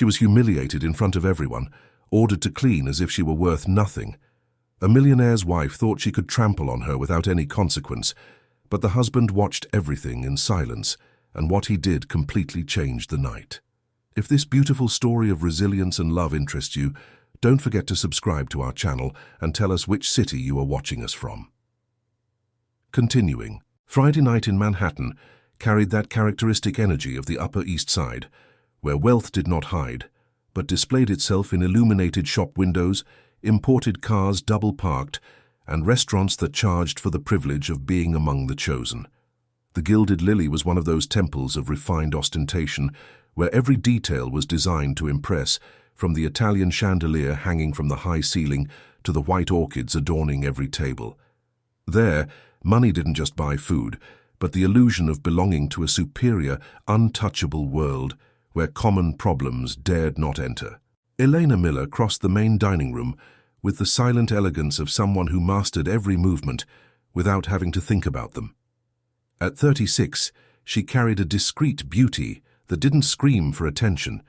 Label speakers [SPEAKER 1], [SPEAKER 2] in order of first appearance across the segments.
[SPEAKER 1] She was humiliated in front of everyone, ordered to clean as if she were worth nothing. A millionaire's wife thought she could trample on her without any consequence, but the husband watched everything in silence, and what he did completely changed the night. If this beautiful story of resilience and love interests you, don't forget to subscribe to our channel and tell us which city you are watching us from. Continuing, Friday night in Manhattan carried that characteristic energy of the Upper East Side, where wealth did not hide, but displayed itself in illuminated shop windows, imported cars double-parked, and restaurants that charged for the privilege of being among the chosen. The Gilded Lily was one of those temples of refined ostentation, where every detail was designed to impress, from the Italian chandelier hanging from the high ceiling to the white orchids adorning every table. There, money didn't just buy food, but the illusion of belonging to a superior, untouchable world where common problems dared not enter. Elena Miller crossed the main dining room with the silent elegance of someone who mastered every movement without having to think about them. At 36, she carried a discreet beauty that didn't scream for attention,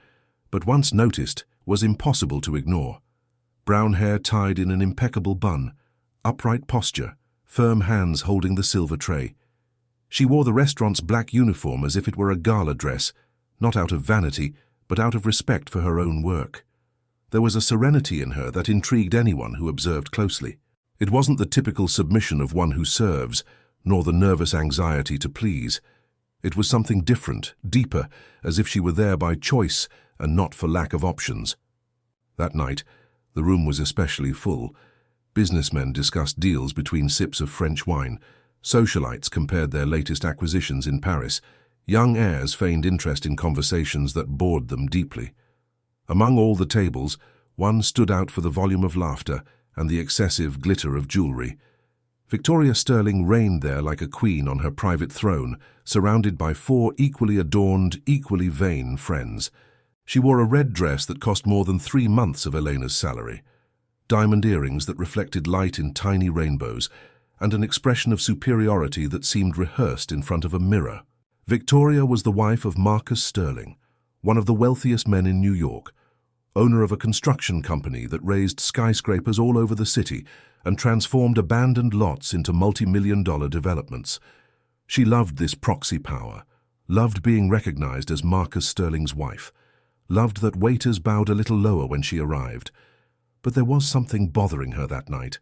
[SPEAKER 1] but once noticed was impossible to ignore. Brown hair tied in an impeccable bun, upright posture, firm hands holding the silver tray. She wore the restaurant's black uniform as if it were a gala dress, not out of vanity, but out of respect for her own work. There was a serenity in her that intrigued anyone who observed closely. It wasn't the typical submission of one who serves, nor the nervous anxiety to please. It was something different, deeper, as if she were there by choice and not for lack of options. That night, the room was especially full. Businessmen discussed deals between sips of French wine. Socialites compared their latest acquisitions in Paris. Young heirs feigned interest in conversations that bored them deeply. Among all the tables, one stood out for the volume of laughter and the excessive glitter of jewelry. Victoria Sterling reigned there like a queen on her private throne, surrounded by 4 equally adorned, equally vain friends. She wore a red dress that cost more than 3 months of Elena's salary, diamond earrings that reflected light in tiny rainbows, and an expression of superiority that seemed rehearsed in front of a mirror. Victoria was the wife of Marcus Sterling, one of the wealthiest men in New York, owner of a construction company that raised skyscrapers all over the city and transformed abandoned lots into multi-million-dollar developments. She loved this proxy power, loved being recognized as Marcus Sterling's wife, loved that waiters bowed a little lower when she arrived. But there was something bothering her that night,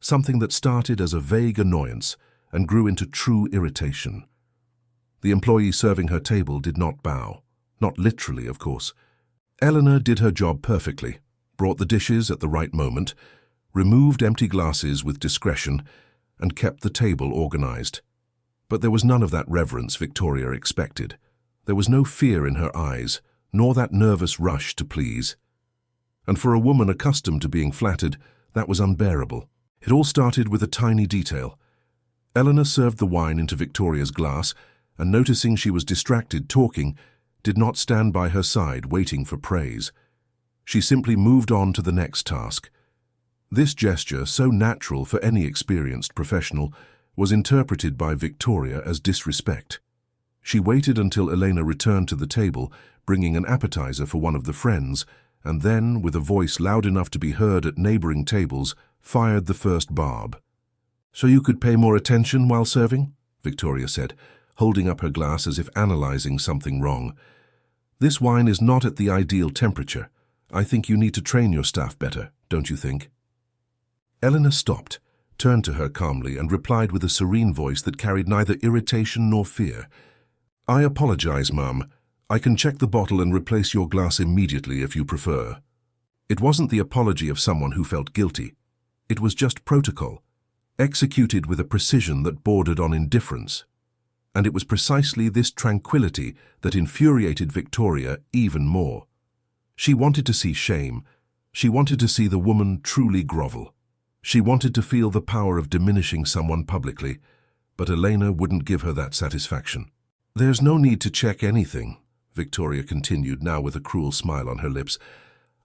[SPEAKER 1] something that started as a vague annoyance and grew into true irritation. The employee serving her table did not bow, not literally, of course. Eleanor did her job perfectly, brought the dishes at the right moment, removed empty glasses with discretion, and kept the table organized. But there was none of that reverence Victoria expected. There was no fear in her eyes, nor that nervous rush to please. And for a woman accustomed to being flattered, that was unbearable. It all started with a tiny detail. Eleanor served the wine into Victoria's glass, and noticing she was distracted talking, did not stand by her side waiting for praise. She simply moved on to the next task. This gesture, so natural for any experienced professional, was interpreted by Victoria as disrespect. She waited until Elena returned to the table, bringing an appetizer for one of the friends, and then, with a voice loud enough to be heard at neighboring tables, fired the first barb. "So you could pay more attention while serving?" Victoria said, holding up her glass as if analyzing something wrong. "This wine is not at the ideal temperature. I think you need to train your staff better, don't you think?" Eleanor stopped, turned to her calmly, and replied with a serene voice that carried neither irritation nor fear. "I apologize, Ma'am. I can check the bottle and replace your glass immediately if you prefer." It wasn't the apology of someone who felt guilty. It was just protocol, executed with a precision that bordered on indifference. And it was precisely this tranquility that infuriated Victoria even more. She wanted to see shame. She wanted to see the woman truly grovel. She wanted to feel the power of diminishing someone publicly, but Elena wouldn't give her that satisfaction. "There's no need to check anything," Victoria continued, now with a cruel smile on her lips.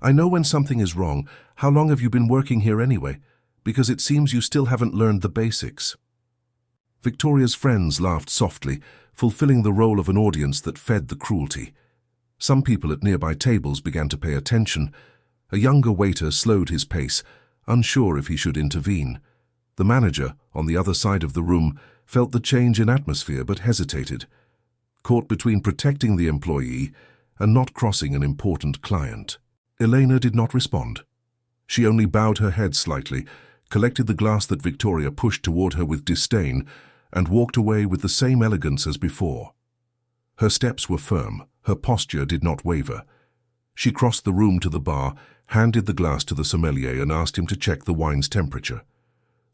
[SPEAKER 1] "I know when something is wrong. How long have you been working here anyway? Because it seems you still haven't learned the basics." Victoria's friends laughed softly, fulfilling the role of an audience that fed the cruelty. Some people at nearby tables began to pay attention. A younger waiter slowed his pace, unsure if he should intervene. The manager, on the other side of the room, felt the change in atmosphere but hesitated, caught between protecting the employee and not crossing an important client. Elena did not respond. She only bowed her head slightly, collected the glass that Victoria pushed toward her with disdain, and walked away with the same elegance as before. Her steps were firm, her posture did not waver. She crossed the room to the bar, handed the glass to the sommelier and asked him to check the wine's temperature.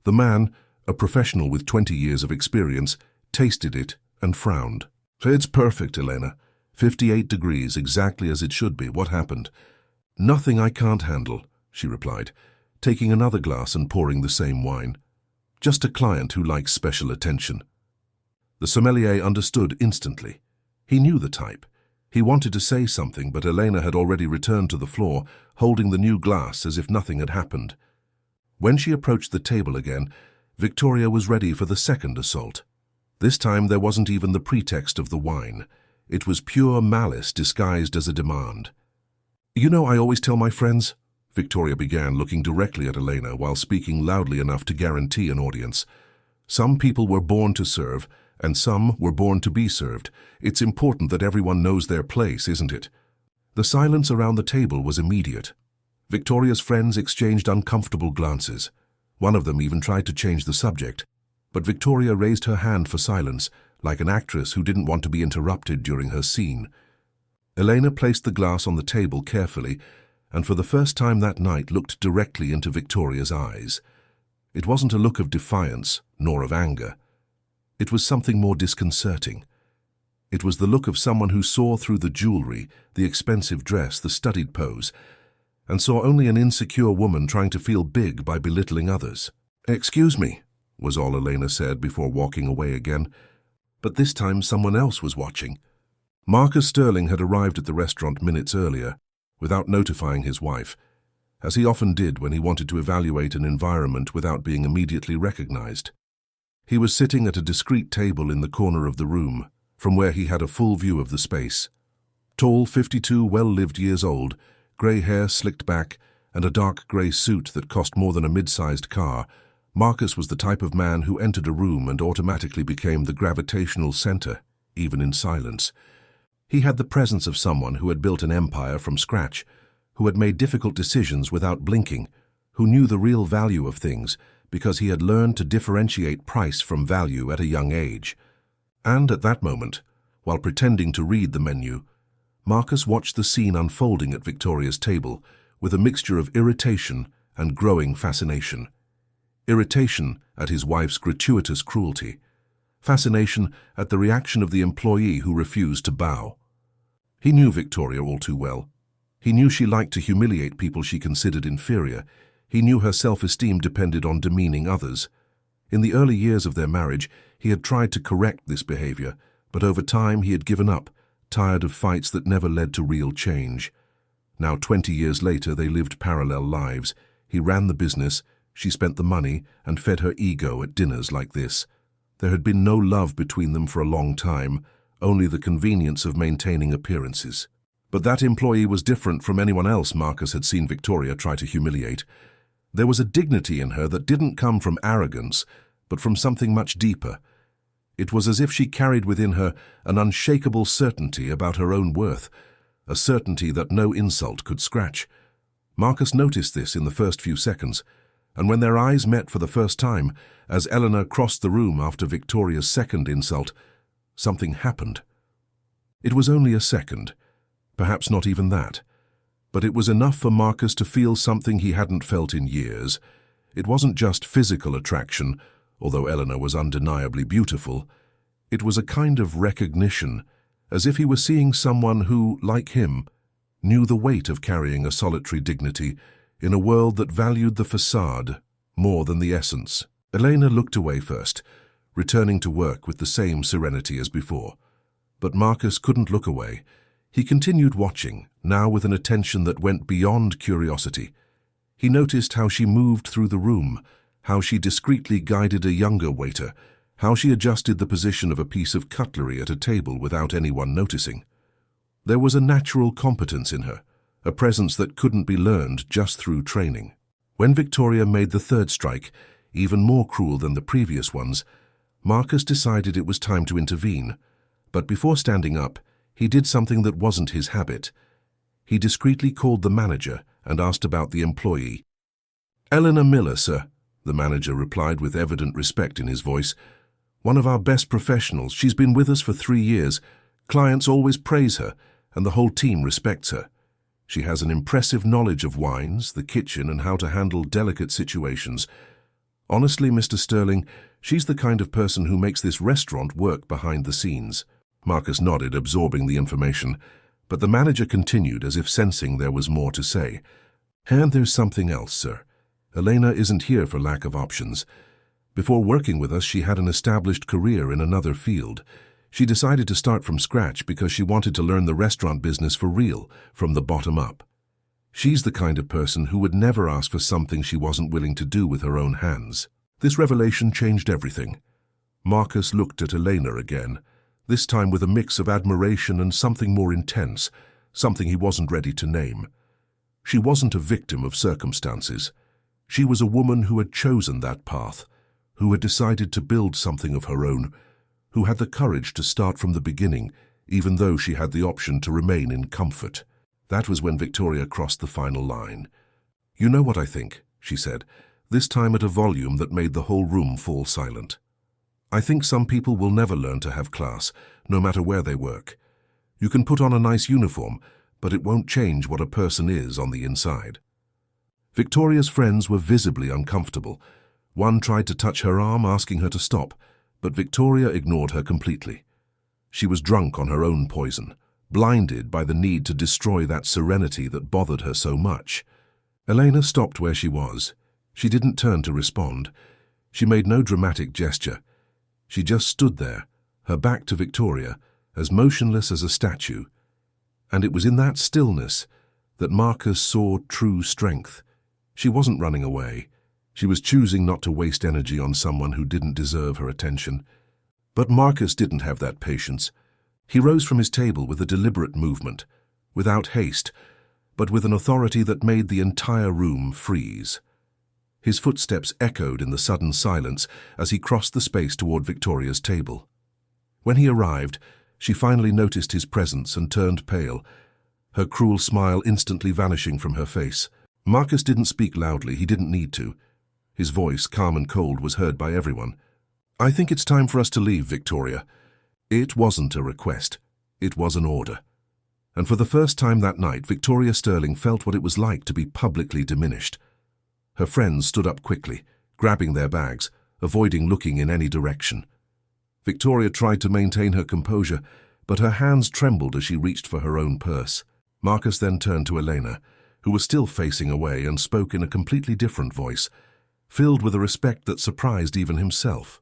[SPEAKER 1] The man, a professional with 20 years of experience, tasted it and frowned. "It's perfect, Elena. 58 degrees, exactly as it should be. What happened?" "Nothing I can't handle," she replied, taking another glass and pouring the same wine. "Just a client who likes special attention." The sommelier understood instantly. He knew the type. He wanted to say something, but Elena had already returned to the floor, holding the new glass as if nothing had happened. When she approached the table again, Victoria was ready for the second assault. This time there wasn't even the pretext of the wine. It was pure malice disguised as a demand. "You know, I always tell my friends," Victoria began, looking directly at Elena while speaking loudly enough to guarantee an audience. "Some people were born to serve, and some were born to be served. It's important that everyone knows their place, isn't it?" The silence around the table was immediate. Victoria's friends exchanged uncomfortable glances. One of them even tried to change the subject. But Victoria raised her hand for silence, like an actress who didn't want to be interrupted during her scene. Elena placed the glass on the table carefully, and for the first time that night looked directly into Victoria's eyes. It wasn't a look of defiance, nor of anger. It was something more disconcerting. It was the look of someone who saw through the jewelry, the expensive dress, the studied pose, and saw only an insecure woman trying to feel big by belittling others. "Excuse me," was all Elena said before walking away again. But this time someone else was watching. Marcus Sterling had arrived at the restaurant minutes earlier, without notifying his wife, as he often did when he wanted to evaluate an environment without being immediately recognized. He was sitting at a discreet table in the corner of the room, from where he had a full view of the space. Tall, 52, well-lived years old, grey hair slicked back, and a dark grey suit that cost more than a mid-sized car, Marcus was the type of man who entered a room and automatically became the gravitational center, even in silence. He had the presence of someone who had built an empire from scratch, who had made difficult decisions without blinking, who knew the real value of things because he had learned to differentiate price from value at a young age. And at that moment, while pretending to read the menu, Marcus watched the scene unfolding at Victoria's table with a mixture of irritation and growing fascination. Irritation at his wife's gratuitous cruelty. Fascination at the reaction of the employee who refused to bow. He knew Victoria all too well. He knew she liked to humiliate people she considered inferior. He knew her self-esteem depended on demeaning others. In the early years of their marriage, he had tried to correct this behavior, but over time he had given up, tired of fights that never led to real change. Now, 20 years later, they lived parallel lives. He ran the business, she spent the money, and fed her ego at dinners like this. There had been no love between them for a long time, only the convenience of maintaining appearances. But that employee was different from anyone else Marcus had seen Victoria try to humiliate. There was a dignity in her that didn't come from arrogance, but from something much deeper. It was as if she carried within her an unshakable certainty about her own worth, a certainty that no insult could scratch. Marcus noticed this in the first few seconds, and when their eyes met for the first time, as Eleanor crossed the room after Victoria's second insult, something happened. It was only a second, perhaps not even that, but it was enough for Marcus to feel something he hadn't felt in years. It wasn't just physical attraction, although Eleanor was undeniably beautiful. It was a kind of recognition, as if he were seeing someone who, like him, knew the weight of carrying a solitary dignity in a world that valued the facade more than the essence. Elena looked away first, returning to work with the same serenity as before. But Marcus couldn't look away. He continued watching, now with an attention that went beyond curiosity. He noticed how she moved through the room, how she discreetly guided a younger waiter, how she adjusted the position of a piece of cutlery at a table without anyone noticing. There was a natural competence in her, a presence that couldn't be learned just through training. When Victoria made the third strike, even more cruel than the previous ones, Marcus decided it was time to intervene. But before standing up, he did something that wasn't his habit. He discreetly called the manager and asked about the employee. "Eleanor Miller, sir," the manager replied with evident respect in his voice. "One of our best professionals. She's been with us for 3 years. Clients always praise her, and the whole team respects her. She has an impressive knowledge of wines, the kitchen, and how to handle delicate situations. Honestly, Mr. Sterling, she's the kind of person who makes this restaurant work behind the scenes." Marcus nodded, absorbing the information, but the manager continued as if sensing there was more to say. "And there's something else, sir. Elena isn't here for lack of options. Before working with us, she had an established career in another field. She decided to start from scratch because she wanted to learn the restaurant business for real, from the bottom up. She's the kind of person who would never ask for something she wasn't willing to do with her own hands." This revelation changed everything. Marcus looked at Elena again, this time with a mix of admiration and something more intense, something he wasn't ready to name. She wasn't a victim of circumstances. She was a woman who had chosen that path, who had decided to build something of her own, who had the courage to start from the beginning, even though she had the option to remain in comfort. That was when Victoria crossed the final line. "You know what I think," she said, this time at a volume that made the whole room fall silent. "I think some people will never learn to have class, no matter where they work. You can put on a nice uniform, but it won't change what a person is on the inside." Victoria's friends were visibly uncomfortable. One tried to touch her arm, asking her to stop, but Victoria ignored her completely. She was drunk on her own poison, blinded by the need to destroy that serenity that bothered her so much. Elena stopped where she was. She didn't turn to respond. She made no dramatic gesture. She just stood there, her back to Victoria, as motionless as a statue. And it was in that stillness that Marcus saw true strength. She wasn't running away. She was choosing not to waste energy on someone who didn't deserve her attention. But Marcus didn't have that patience. He rose from his table with a deliberate movement, without haste, but with an authority that made the entire room freeze. His footsteps echoed in the sudden silence as he crossed the space toward Victoria's table. When he arrived, she finally noticed his presence and turned pale, her cruel smile instantly vanishing from her face. Marcus didn't speak loudly. He didn't need to. His voice, calm and cold, was heard by everyone. "I think it's time for us to leave, Victoria." It wasn't a request. It was an order. And for the first time that night, Victoria Sterling felt what it was like to be publicly diminished. Her friends stood up quickly, grabbing their bags, avoiding looking in any direction. Victoria tried to maintain her composure, but her hands trembled as she reached for her own purse. Marcus then turned to Elena, who was still facing away, and spoke in a completely different voice, filled with a respect that surprised even himself.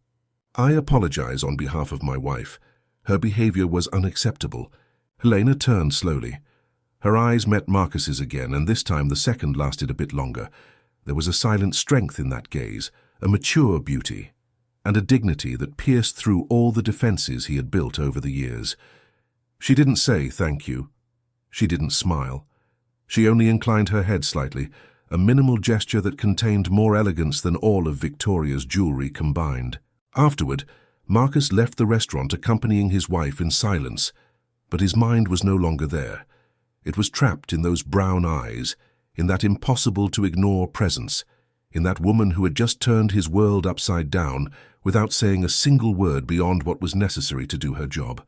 [SPEAKER 1] "I apologize on behalf of my wife. Her behavior was unacceptable." Elena turned slowly. Her eyes met Marcus's again, and this time the second lasted a bit longer. There was a silent strength in that gaze, a mature beauty, and a dignity that pierced through all the defenses he had built over the years. She didn't say thank you. She didn't smile. She only inclined her head slightly, a minimal gesture that contained more elegance than all of Victoria's jewelry combined. Afterward, Marcus left the restaurant accompanying his wife in silence, but his mind was no longer there. It was trapped in those brown eyes, in that impossible-to-ignore presence, in that woman who had just turned his world upside down without saying a single word beyond what was necessary to do her job.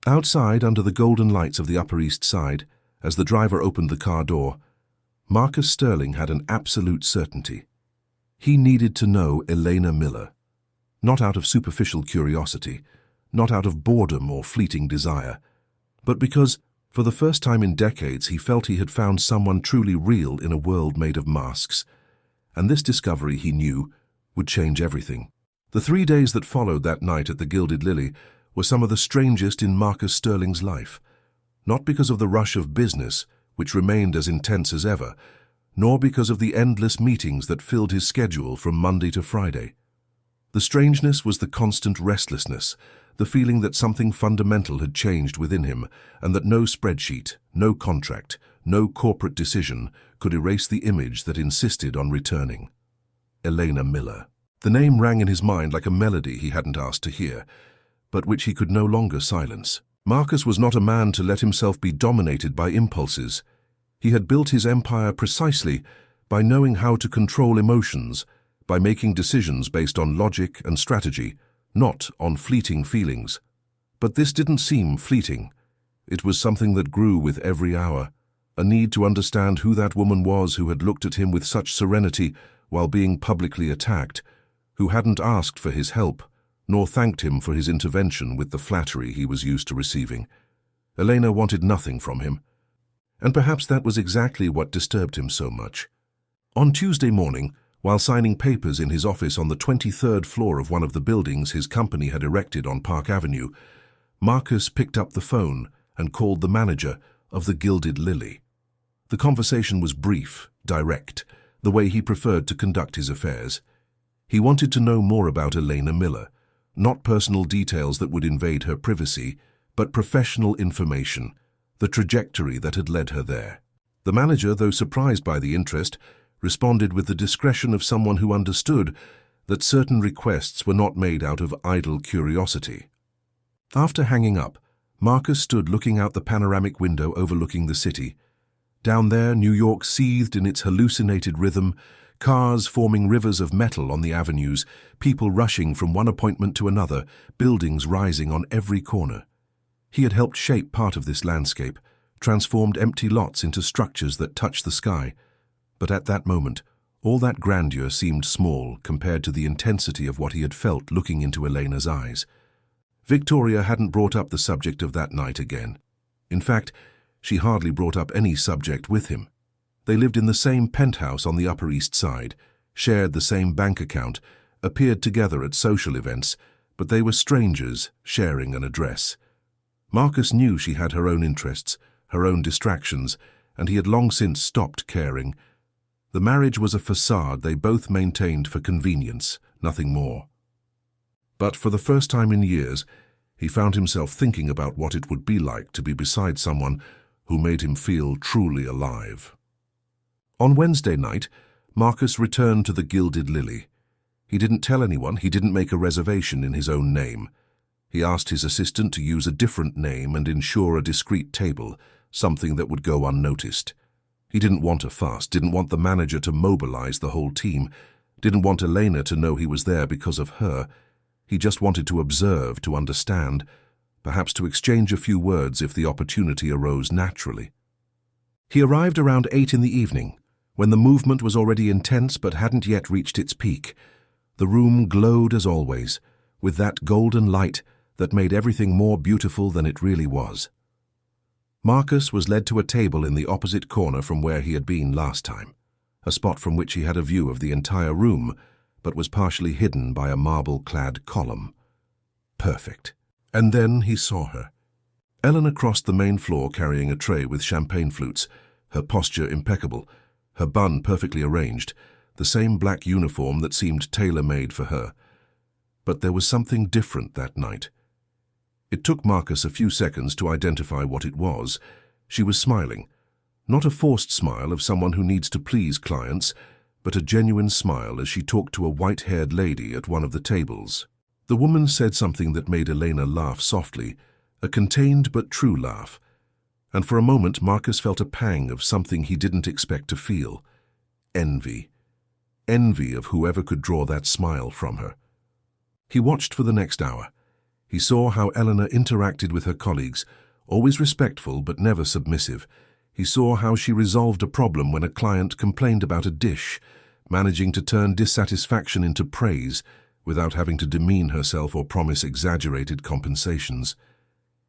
[SPEAKER 1] Outside, under the golden lights of the Upper East Side, as the driver opened the car door, Marcus Sterling had an absolute certainty. He needed to know Elena Miller, not out of superficial curiosity, not out of boredom or fleeting desire, but because, for the first time in decades, he felt he had found someone truly real in a world made of masks. And this discovery, he knew, would change everything. The 3 days that followed that night at the Gilded Lily were some of the strangest in Marcus Sterling's life, not because of the rush of business, which remained as intense as ever, nor because of the endless meetings that filled his schedule from Monday to Friday. The strangeness was the constant restlessness, the feeling that something fundamental had changed within him, and that no spreadsheet, no contract, no corporate decision could erase the image that insisted on returning. Elena Miller. The name rang in his mind like a melody he hadn't asked to hear, but which he could no longer silence. Marcus was not a man to let himself be dominated by impulses. He had built his empire precisely by knowing how to control emotions, by making decisions based on logic and strategy, not on fleeting feelings. But this didn't seem fleeting. It was something that grew with every hour, a need to understand who that woman was who had looked at him with such serenity while being publicly attacked, who hadn't asked for his help, nor thanked him for his intervention with the flattery he was used to receiving. Elena wanted nothing from him, and perhaps that was exactly what disturbed him so much. On Tuesday morning, while signing papers in his office on the 23rd floor of one of the buildings his company had erected on Park Avenue, Marcus picked up the phone and called the manager of the Gilded Lily. The conversation was brief, direct, the way he preferred to conduct his affairs. He wanted to know more about Elena Miller, not personal details that would invade her privacy, but professional information, the trajectory that had led her there. The manager, though surprised by the interest, responded with the discretion of someone who understood that certain requests were not made out of idle curiosity. After hanging up, Marcus stood looking out the panoramic window overlooking the city. Down there, New York seethed in its hallucinated rhythm, cars forming rivers of metal on the avenues, people rushing from one appointment to another, buildings rising on every corner. He had helped shape part of this landscape, transformed empty lots into structures that touched the sky. But at that moment, all that grandeur seemed small compared to the intensity of what he had felt looking into Elena's eyes. Victoria hadn't brought up the subject of that night again. In fact, she hardly brought up any subject with him. They lived in the same penthouse on the Upper East Side, shared the same bank account, appeared together at social events, but they were strangers sharing an address. Marcus knew she had her own interests, her own distractions, and he had long since stopped caring. The marriage was a facade they both maintained for convenience, nothing more. But for the first time in years, he found himself thinking about what it would be like to be beside someone who made him feel truly alive. On Wednesday night, Marcus returned to the Gilded Lily. He didn't tell anyone, he didn't make a reservation in his own name. He asked his assistant to use a different name and ensure a discreet table, something that would go unnoticed. He didn't want a fuss, didn't want the manager to mobilize the whole team, didn't want Elena to know he was there because of her. He just wanted to observe, to understand, perhaps to exchange a few words if the opportunity arose naturally. He arrived around 8 in the evening, when the movement was already intense but hadn't yet reached its peak. The room glowed as always, with that golden light that made everything more beautiful than it really was. Marcus was led to a table in the opposite corner from where he had been last time, a spot from which he had a view of the entire room, but was partially hidden by a marble-clad column. Perfect. And then he saw her. Eleanor crossed the main floor carrying a tray with champagne flutes, her posture impeccable, her bun perfectly arranged, the same black uniform that seemed tailor-made for her. But there was something different that night. It took Marcus a few seconds to identify what it was. She was smiling, not a forced smile of someone who needs to please clients, but a genuine smile as she talked to a white-haired lady at one of the tables. The woman said something that made Elena laugh softly, a contained but true laugh, and for a moment Marcus felt a pang of something he didn't expect to feel. Envy. Envy of whoever could draw that smile from her. He watched for the next hour. He saw how Eleanor interacted with her colleagues, always respectful but never submissive. He saw how she resolved a problem when a client complained about a dish, managing to turn dissatisfaction into praise without having to demean herself or promise exaggerated compensations.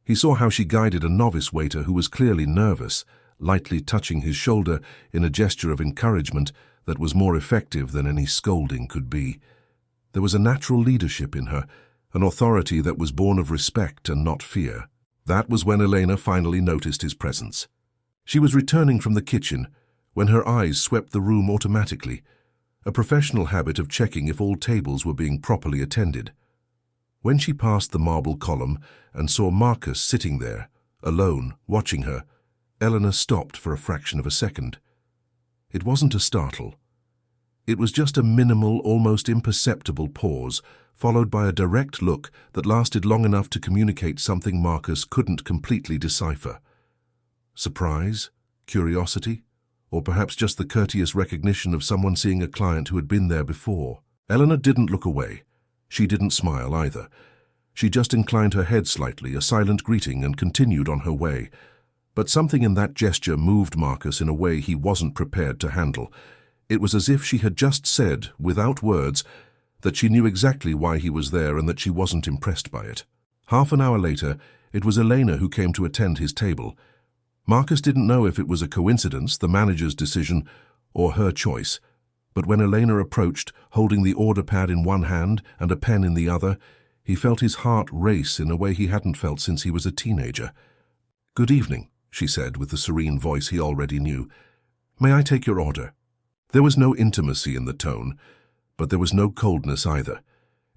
[SPEAKER 1] He saw how she guided a novice waiter who was clearly nervous, lightly touching his shoulder in a gesture of encouragement that was more effective than any scolding could be. There was a natural leadership in her, an authority that was born of respect and not fear. That was when Elena finally noticed his presence. She was returning from the kitchen when her eyes swept the room automatically. a professional habit of checking if all tables were being properly attended. When she passed the marble column and saw Marcus sitting there, alone, watching her, Eleanor stopped for a fraction of a second. It wasn't a startle. It was just a minimal, almost imperceptible pause, followed by a direct look that lasted long enough to communicate something Marcus couldn't completely decipher. Surprise? Curiosity? Or perhaps just the courteous recognition of someone seeing a client who had been there before? Eleanor didn't look away. She didn't smile either. She just inclined her head slightly, a silent greeting, and continued on her way. But something in that gesture moved Marcus in a way he wasn't prepared to handle. It was as if she had just said, without words, that she knew exactly why he was there and that she wasn't impressed by it. Half an hour later, it was Elena who came to attend his table. Marcus didn't know if it was a coincidence, the manager's decision, or her choice. But when Elena approached, holding the order pad in one hand and a pen in the other, he felt his heart race in a way he hadn't felt since he was a teenager. "Good evening," she said with the serene voice he already knew. "May I take your order?" There was no intimacy in the tone, but there was no coldness either.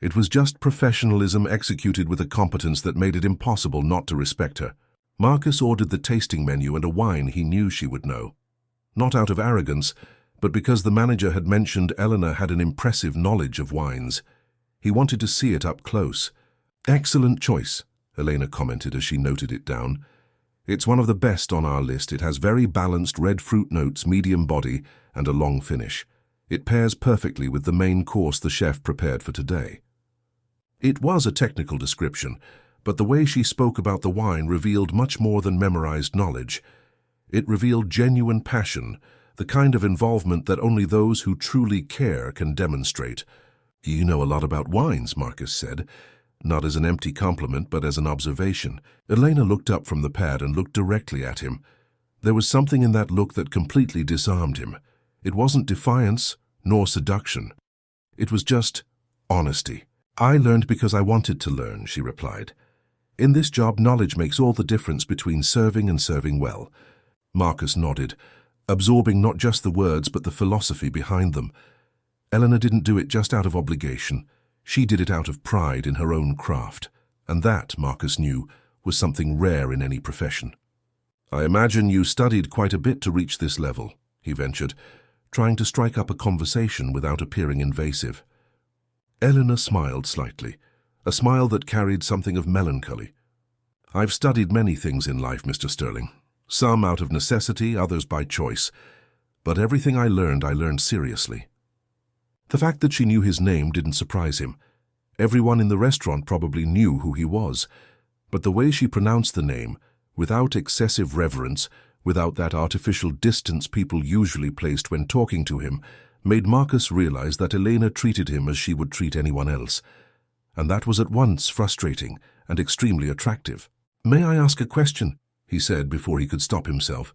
[SPEAKER 1] It was just professionalism executed with a competence that made it impossible not to respect her. Marcus ordered the tasting menu and a wine he knew she would know. Not out of arrogance, but because the manager had mentioned Eleanor had an impressive knowledge of wines. He wanted to see it up close. "Excellent choice," Elena commented as she noted it down. "It's one of the best on our list. It has very balanced red fruit notes, medium body, and a long finish. It pairs perfectly with the main course the chef prepared for today." It was a technical description, but the way she spoke about the wine revealed much more than memorized knowledge. It revealed genuine passion, the kind of involvement that only those who truly care can demonstrate. "You know a lot about wines," Marcus said, not as an empty compliment but as an observation. Elena looked up from the pad and looked directly at him. There was something in that look that completely disarmed him. It wasn't defiance, nor seduction. It was just honesty. "I learned because I wanted to learn," she replied. "In this job, knowledge makes all the difference between serving and serving well." Marcus nodded, absorbing not just the words but the philosophy behind them. Eleanor didn't do it just out of obligation. She did it out of pride in her own craft, and that, Marcus knew, was something rare in any profession. "I imagine you studied quite a bit to reach this level," he ventured, trying to strike up a conversation without appearing invasive. Eleanor smiled slightly, a smile that carried something of melancholy. "I've studied many things in life, Mr. Sterling. Some out of necessity, others by choice. But everything I learned seriously." The fact that she knew his name didn't surprise him. Everyone in the restaurant probably knew who he was. But the way she pronounced the name, without excessive reverence, without that artificial distance people usually placed when talking to him, made Marcus realize that Elena treated him as she would treat anyone else. And that was at once frustrating and extremely attractive. "May I ask a question?" he said before he could stop himself.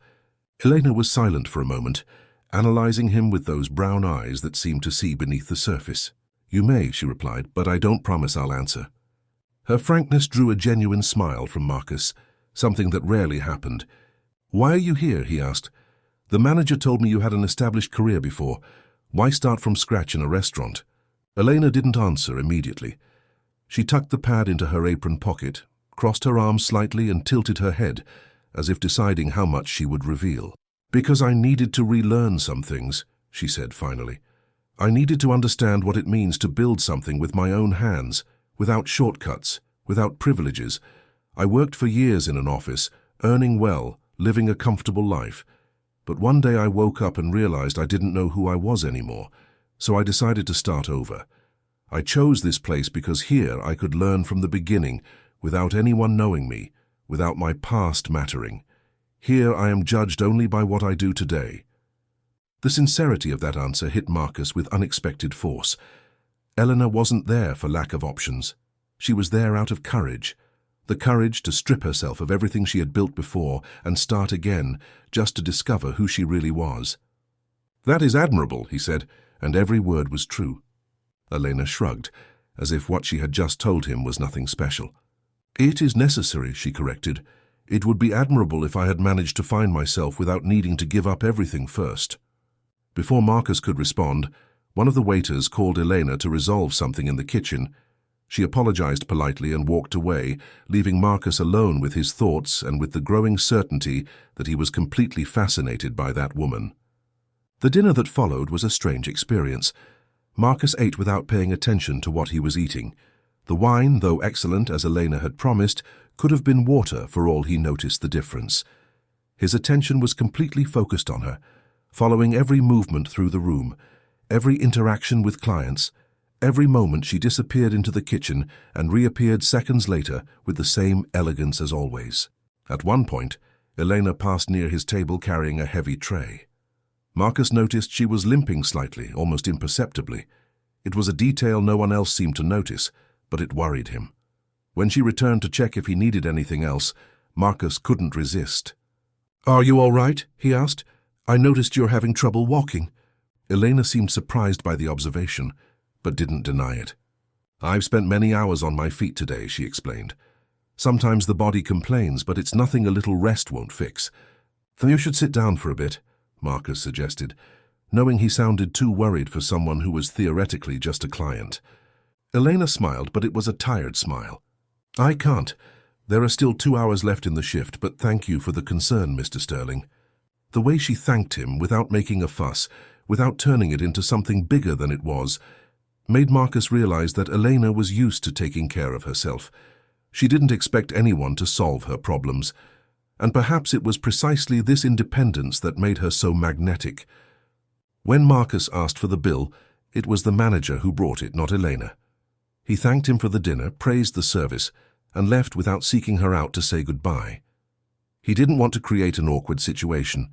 [SPEAKER 1] Elena was silent for a moment, analyzing him with those brown eyes that seemed to see beneath the surface. "You may," she replied, "but I don't promise I'll answer." Her frankness drew a genuine smile from Marcus, something that rarely happened. "Why are you here?" he asked. "The manager told me you had an established career before. Why start from scratch in a restaurant?" Elena didn't answer immediately. She tucked the pad into her apron pocket, crossed her arms slightly and tilted her head, as if deciding how much she would reveal. "Because I needed to relearn some things," she said finally. "I needed to understand what it means to build something with my own hands, without shortcuts, without privileges. I worked for years in an office, earning well, living a comfortable life. But one day I woke up and realized I didn't know who I was anymore, so I decided to start over. I chose this place because here I could learn from the beginning, without anyone knowing me, without my past mattering. Here I am judged only by what I do today." The sincerity of that answer hit Marcus with unexpected force. Eleanor wasn't there for lack of options. She was there out of courage. The courage to strip herself of everything she had built before and start again, just to discover who she really was. "That is admirable," he said, and every word was true. Elena shrugged, as if what she had just told him was nothing special. "It is necessary," she corrected. "It would be admirable if I had managed to find myself without needing to give up everything first." Before Marcus could respond, One of the waiters called Elena to resolve something in the kitchen. She apologized politely and walked away, leaving Marcus alone with his thoughts and with the growing certainty that he was completely fascinated by that woman. The dinner that followed was a strange experience. Marcus ate without paying attention to what he was eating. The wine, though excellent as Elena had promised, could have been water for all he noticed the difference. His attention was completely focused on her, following every movement through the room, every interaction with clients. Every moment she disappeared into the kitchen and reappeared seconds later with the same elegance as always. At one point, Elena passed near his table carrying a heavy tray. Marcus noticed she was limping slightly, almost imperceptibly. It was a detail no one else seemed to notice, but it worried him. When she returned to check if he needed anything else, Marcus couldn't resist. "Are you all right?" he asked. "I noticed you're having trouble walking." Elena seemed surprised by the observation, but didn't deny it. "I've spent many hours on my feet today," she explained. "Sometimes the body complains, but it's nothing a little rest won't fix." "Then you should sit down for a bit," Marcus suggested, knowing he sounded too worried for someone who was theoretically just a client. Elena smiled, but it was a tired smile. "I can't. There are still 2 hours left in the shift, but thank you for the concern, Mr. Sterling." The way she thanked him, without making a fuss, without turning it into something bigger than it was, made Marcus realize that Elena was used to taking care of herself. She didn't expect anyone to solve her problems, and perhaps it was precisely this independence that made her so magnetic. When Marcus asked for the bill, it was the manager who brought it, not Elena. He thanked him for the dinner, praised the service, and left without seeking her out to say goodbye. He didn't want to create an awkward situation.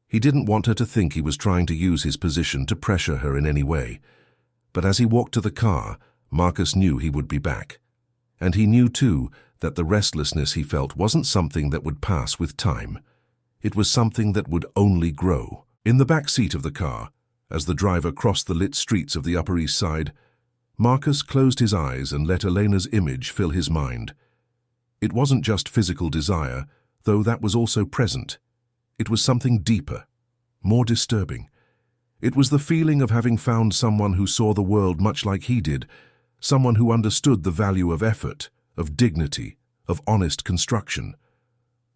[SPEAKER 1] He didn't want her to think he was trying to use his position to pressure her in any way. But as he walked to the car, Marcus knew he would be back. And he knew, too, that the restlessness he felt wasn't something that would pass with time. It was something that would only grow. In the back seat of the car, as the driver crossed the lit streets of the Upper East Side, Marcus closed his eyes and let Elena's image fill his mind. It wasn't just physical desire, though that was also present. It was something deeper, more disturbing. It was the feeling of having found someone who saw the world much like he did, someone who understood the value of effort, of dignity, of honest construction.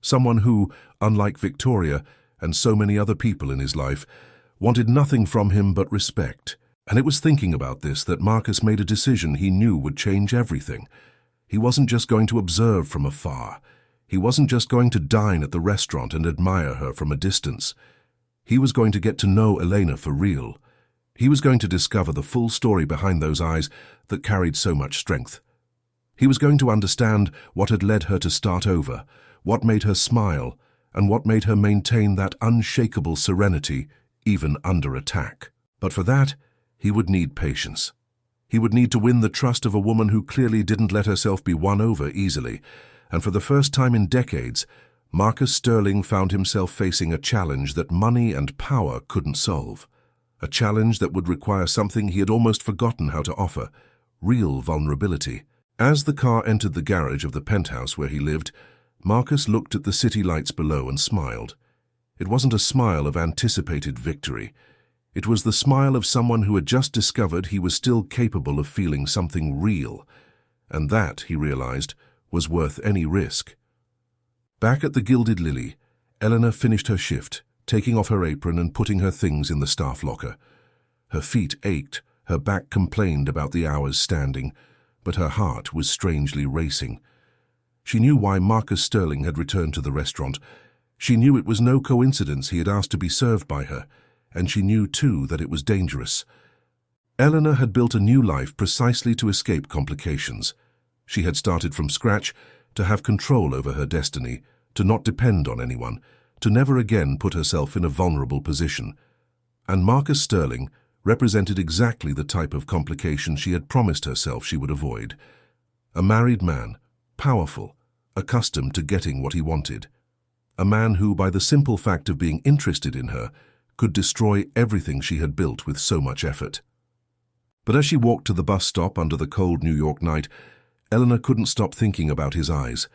[SPEAKER 1] Someone who, unlike Victoria and so many other people in his life, wanted nothing from him but respect. And it was thinking about this that Marcus made a decision he knew would change everything. He wasn't just going to observe from afar. He wasn't just going to dine at the restaurant and admire her from a distance. He was going to get to know Elena for real. He was going to discover the full story behind those eyes that carried so much strength. He was going to understand what had led her to start over, what made her smile, and what made her maintain that unshakable serenity, even under attack. But for that, he would need patience. He would need to win the trust of a woman who clearly didn't let herself be won over easily, and for the first time in decades, Marcus Sterling found himself facing a challenge that money and power couldn't solve. A challenge that would require something he had almost forgotten how to offer, real vulnerability. As the car entered the garage of the penthouse where he lived, Marcus looked at the city lights below and smiled. It wasn't a smile of anticipated victory. It was the smile of someone who had just discovered he was still capable of feeling something real. And that, he realized, was worth any risk. Back at the Gilded Lily, Eleanor finished her shift, taking off her apron and putting her things in the staff locker. Her feet ached, her back complained about the hours standing, but her heart was strangely racing. She knew why Marcus Sterling had returned to the restaurant. She knew it was no coincidence he had asked to be served by her, and she knew, too, that it was dangerous. Eleanor had built a new life precisely to escape complications. She had started from scratch, to have control over her destiny, to not depend on anyone, to never again put herself in a vulnerable position. And Marcus Sterling represented exactly the type of complication she had promised herself she would avoid. A married man, powerful, accustomed to getting what he wanted. A man who, by the simple fact of being interested in her, could destroy everything she had built with so much effort. But as she walked to the bus stop under the cold New York night, Eleanor couldn't stop thinking about his eyes.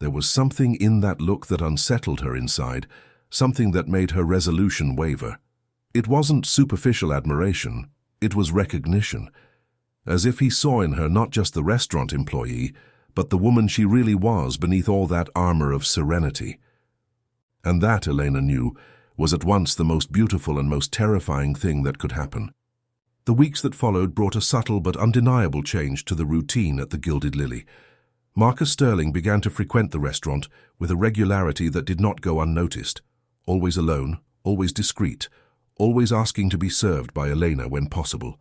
[SPEAKER 1] There was something in that look that unsettled her inside, something that made her resolution waver. It wasn't superficial admiration. It was recognition, as if he saw in her not just the restaurant employee, but the woman she really was beneath all that armor of serenity. And that, Elena knew, was at once the most beautiful and most terrifying thing that could happen. The weeks that followed brought a subtle but undeniable change to the routine at the Gilded Lily. Marcus Sterling began to frequent the restaurant with a regularity that did not go unnoticed, always alone, always discreet, always asking to be served by Elena when possible.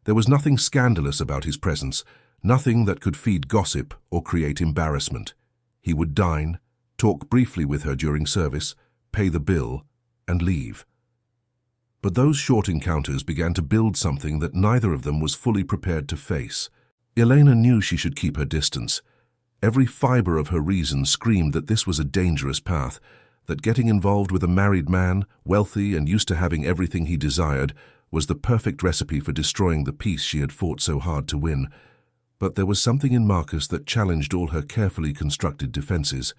[SPEAKER 1] There was nothing scandalous about his presence, nothing that could feed gossip or create embarrassment. He would dine, talk briefly with her during service, pay the bill, and leave. But those short encounters began to build something that neither of them was fully prepared to face. Elena knew she should keep her distance. Every fiber of her reason screamed that this was a dangerous path, that getting involved with a married man, wealthy and used to having everything he desired, was the perfect recipe for destroying the peace she had fought so hard to win. But there was something in Marcus that challenged all her carefully constructed defenses.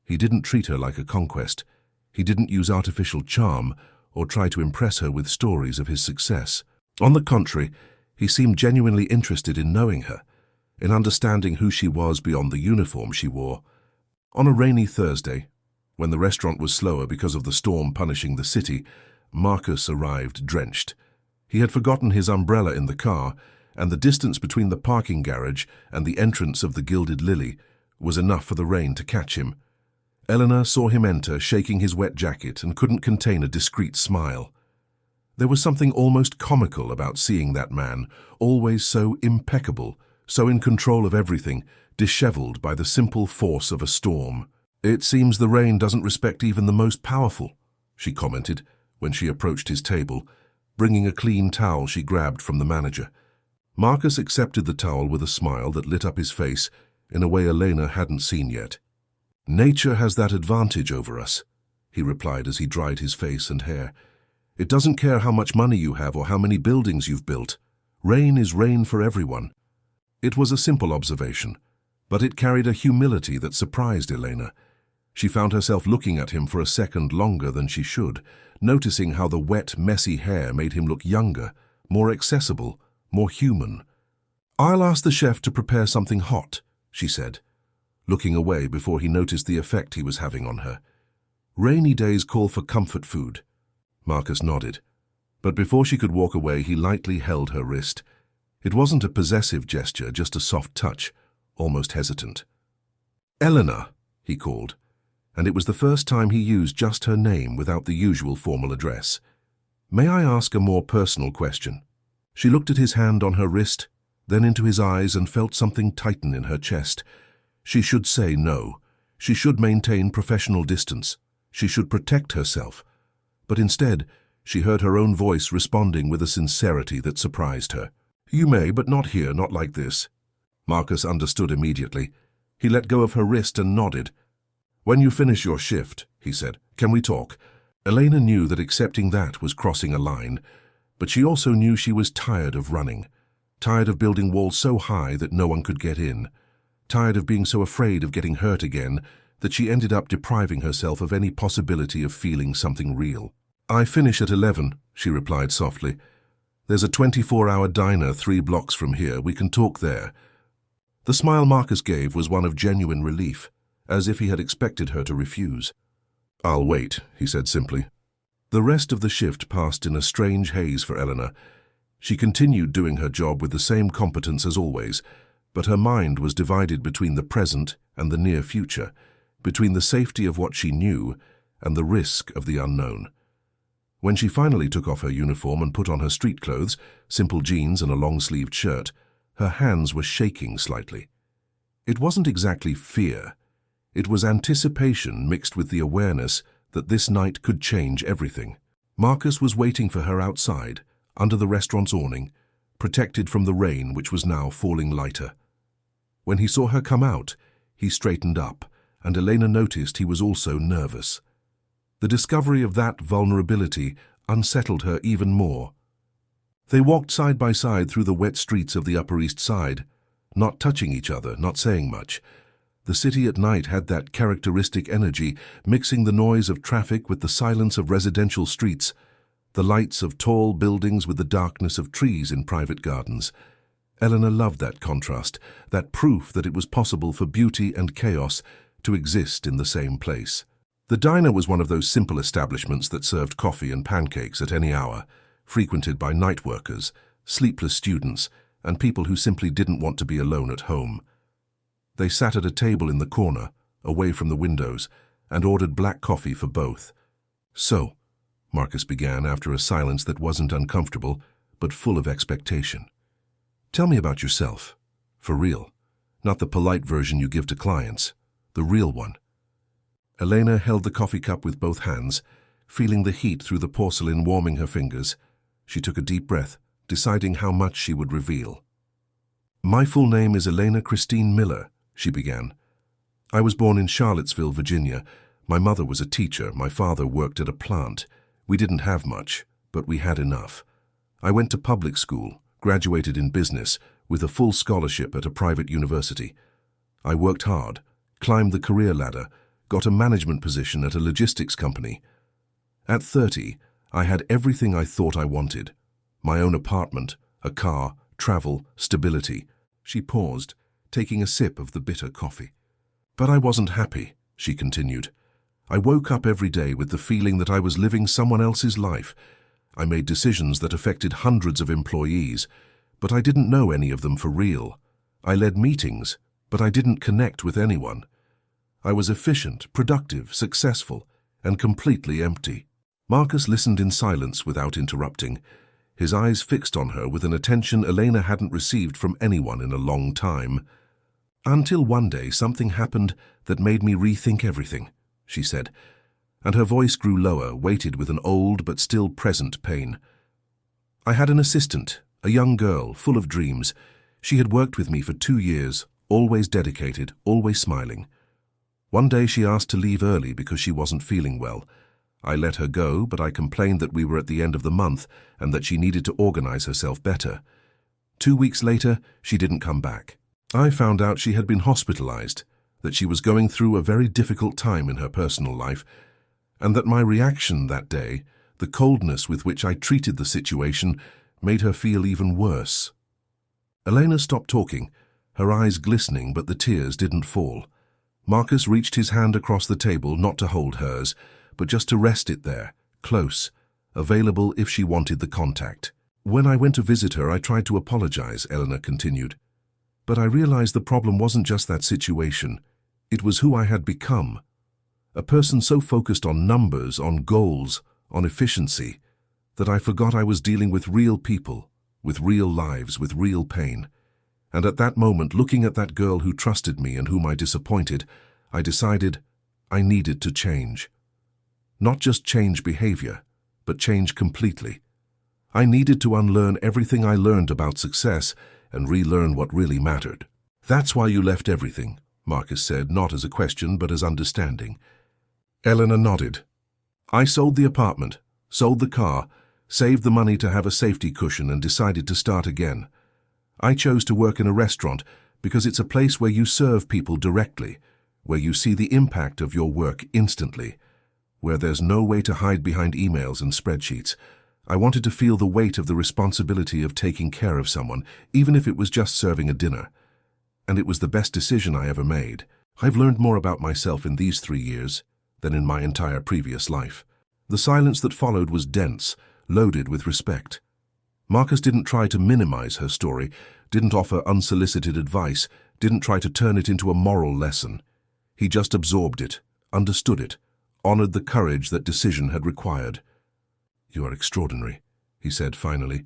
[SPEAKER 1] He didn't treat her like a conquest. He didn't use artificial charm or try to impress her with stories of his success. On the contrary, he seemed genuinely interested in knowing her, in understanding who she was beyond the uniform she wore. On a rainy Thursday, when the restaurant was slower because of the storm punishing the city, Marcus arrived drenched. He had forgotten his umbrella in the car, and the distance between the parking garage and the entrance of the Gilded Lily was enough for the rain to catch him. Eleanor saw him enter, shaking his wet jacket, and couldn't contain a discreet smile. There was something almost comical about seeing that man, always so impeccable, so in control of everything, disheveled by the simple force of a storm. "It seems the rain doesn't respect even the most powerful," she commented when she approached his table, bringing a clean towel she grabbed from the manager. Marcus accepted the towel with a smile that lit up his face in a way Elena hadn't seen yet. "Nature has that advantage over us," he replied as he dried his face and hair. "It doesn't care how much money you have or how many buildings you've built. Rain is rain for everyone." It was a simple observation, but it carried a humility that surprised Elena. She found herself looking at him for a second longer than she should, noticing how the wet, messy hair made him look younger, more accessible, more human. "I'll ask the chef to prepare something hot," she said, looking away before he noticed the effect he was having on her. "Rainy days call for comfort food." Marcus nodded, but before she could walk away, he lightly held her wrist. It wasn't a possessive gesture, just a soft touch, almost hesitant. "Eleanor," he called, and it was the first time he used just her name without the usual formal address. "May I ask a more personal question?" She looked at his hand on her wrist, then into his eyes, and felt something tighten in her chest. She should say no. She should maintain professional distance. She should protect herself. But instead, she heard her own voice responding with a sincerity that surprised her. "You may, but not here, not like this." Marcus understood immediately. He let go of her wrist and nodded. "When you finish your shift," he said, "can we talk?" Elena knew that accepting that was crossing a line, but she also knew she was tired of running, tired of building walls so high that no one could get in, tired of being so afraid of getting hurt again that she ended up depriving herself of any possibility of feeling something real. "I finish at 11, she replied softly. "There's a 24-hour diner 3 blocks from here. We can talk there." The smile Marcus gave was one of genuine relief, as if he had expected her to refuse. "I'll wait," he said simply. The rest of the shift passed in a strange haze for Eleanor. She continued doing her job with the same competence as always, but her mind was divided between the present and the near future, between the safety of what she knew and the risk of the unknown. When she finally took off her uniform and put on her street clothes, simple jeans and a long-sleeved shirt, her hands were shaking slightly. It wasn't exactly fear. It was anticipation mixed with the awareness that this night could change everything. Marcus was waiting for her outside, under the restaurant's awning, protected from the rain which was now falling lighter. When he saw her come out, he straightened up, and Elena noticed he was also nervous. The discovery of that vulnerability unsettled her even more. They walked side by side through the wet streets of the Upper East Side, not touching each other, not saying much. The city at night had that characteristic energy, mixing the noise of traffic with the silence of residential streets. the lights of tall buildings with the darkness of trees in private gardens. Eleanor loved that contrast, that proof that it was possible for beauty and chaos to exist in the same place. The diner was one of those simple establishments that served coffee and pancakes at any hour, frequented by night workers, sleepless students, and people who simply didn't want to be alone at home. They sat at a table in the corner, away from the windows, and ordered black coffee for both. "So," Marcus began after a silence that wasn't uncomfortable, but full of expectation. "Tell me about yourself. For real. Not the polite version you give to clients. The real one." Elena held the coffee cup with both hands, feeling the heat through the porcelain warming her fingers. She took a deep breath, deciding how much she would reveal. "My full name is Elena Christine Miller," she began. "I was born in Charlottesville, Virginia. My mother was a teacher. My father worked at a plant. We didn't have much, but we had enough. I went to public school, graduated in business, with a full scholarship at a private university. I worked hard, climbed the career ladder, got a management position at a logistics company. At 30, I had everything I thought I wanted. My own apartment, a car, travel, stability." She paused, taking a sip of the bitter coffee. "But I wasn't happy," she continued. "I woke up every day with the feeling that I was living someone else's life. I made decisions that affected hundreds of employees, but I didn't know any of them for real. I led meetings, but I didn't connect with anyone. I was efficient, productive, successful, and completely empty." Marcus listened in silence without interrupting, his eyes fixed on her with an attention Elena hadn't received from anyone in a long time. "Until one day something happened that made me rethink everything," she said, and her voice grew lower, weighted with an old but still present pain. "I had an assistant, a young girl, full of dreams. She had worked with me for 2 years, always dedicated, always smiling. One day she asked to leave early because she wasn't feeling well. I let her go, but I complained that we were at the end of the month and that she needed to organize herself better. 2 weeks later, she didn't come back. I found out she had been hospitalized, that she was going through a very difficult time in her personal life, and that my reaction that day, the coldness with which I treated the situation, made her feel even worse." Elena stopped talking, her eyes glistening, but the tears didn't fall. Marcus reached his hand across the table, not to hold hers, but just to rest it there, close, available if she wanted the contact. "When I went to visit her, I tried to apologize," Eleanor continued. "But I realized the problem wasn't just that situation. It was who I had become. A person so focused on numbers, on goals, on efficiency, that I forgot I was dealing with real people, with real lives, with real pain. And at that moment, looking at that girl who trusted me and whom I disappointed, I decided I needed to change. Not just change behavior, but change completely. I needed to unlearn everything I learned about success and relearn what really mattered." "That's why you left everything," Marcus said, not as a question but as understanding. Eleanor nodded. "I sold the apartment, sold the car, saved the money to have a safety cushion and decided to start again. I chose to work in a restaurant because it's a place where you serve people directly, where you see the impact of your work instantly, where there's no way to hide behind emails and spreadsheets. I wanted to feel the weight of the responsibility of taking care of someone, even if it was just serving a dinner. And it was the best decision I ever made. I've learned more about myself in these 3 years than in my entire previous life." The silence that followed was dense, loaded with respect. Marcus didn't try to minimize her story, didn't offer unsolicited advice, didn't try to turn it into a moral lesson. He just absorbed it, understood it, honored the courage that decision had required. "You are extraordinary," he said finally,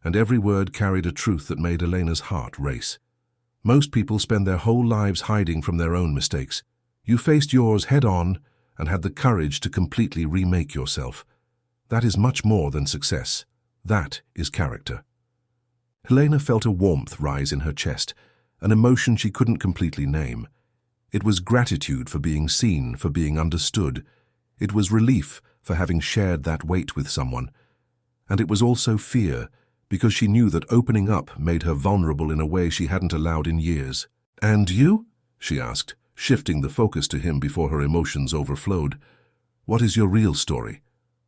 [SPEAKER 1] and every word carried a truth that made Elena's heart race. "Most people spend their whole lives hiding from their own mistakes. You faced yours head-on and had the courage to completely remake yourself. That is much more than success. That is character." Helena felt a warmth rise in her chest, an emotion she couldn't completely name. It was gratitude for being seen, for being understood. It was relief for having shared that weight with someone. And it was also fear, because she knew that opening up made her vulnerable in a way she hadn't allowed in years. "And you?" she asked, shifting the focus to him before her emotions overflowed. "What is your real story?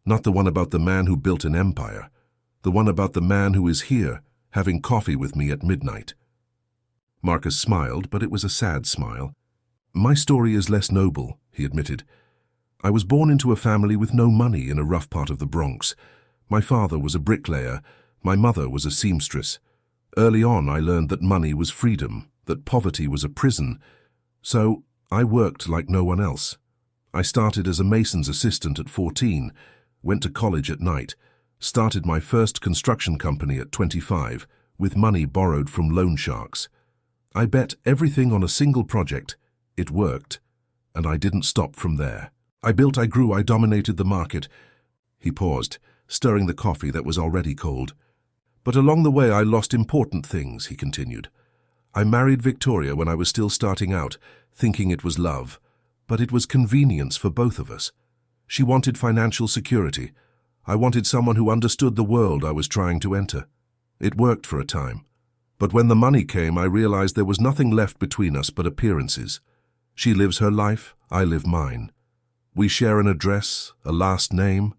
[SPEAKER 1] Not the one about the man who built an empire. The one about the man who is here, having coffee with me at midnight." Marcus smiled, but it was a sad smile. "My story is less noble," he admitted. "I was born into a family with no money in a rough part of the Bronx. My father was a bricklayer. My mother was a seamstress. Early on, I learned that money was freedom, that poverty was a prison. So I worked like no one else. I started as a mason's assistant at 14, went to college at night, started my first construction company at 25, with money borrowed from loan sharks. I bet everything on a single project. It worked, and I didn't stop from there. I built, I grew, I dominated the market." He paused, stirring the coffee that was already cold. "But along the way I lost important things," he continued. "I married Victoria when I was still starting out, thinking it was love. But it was convenience for both of us. She wanted financial security. I wanted someone who understood the world I was trying to enter. It worked for a time. But when the money came, I realized there was nothing left between us but appearances. She lives her life, I live mine. We share an address, a last name,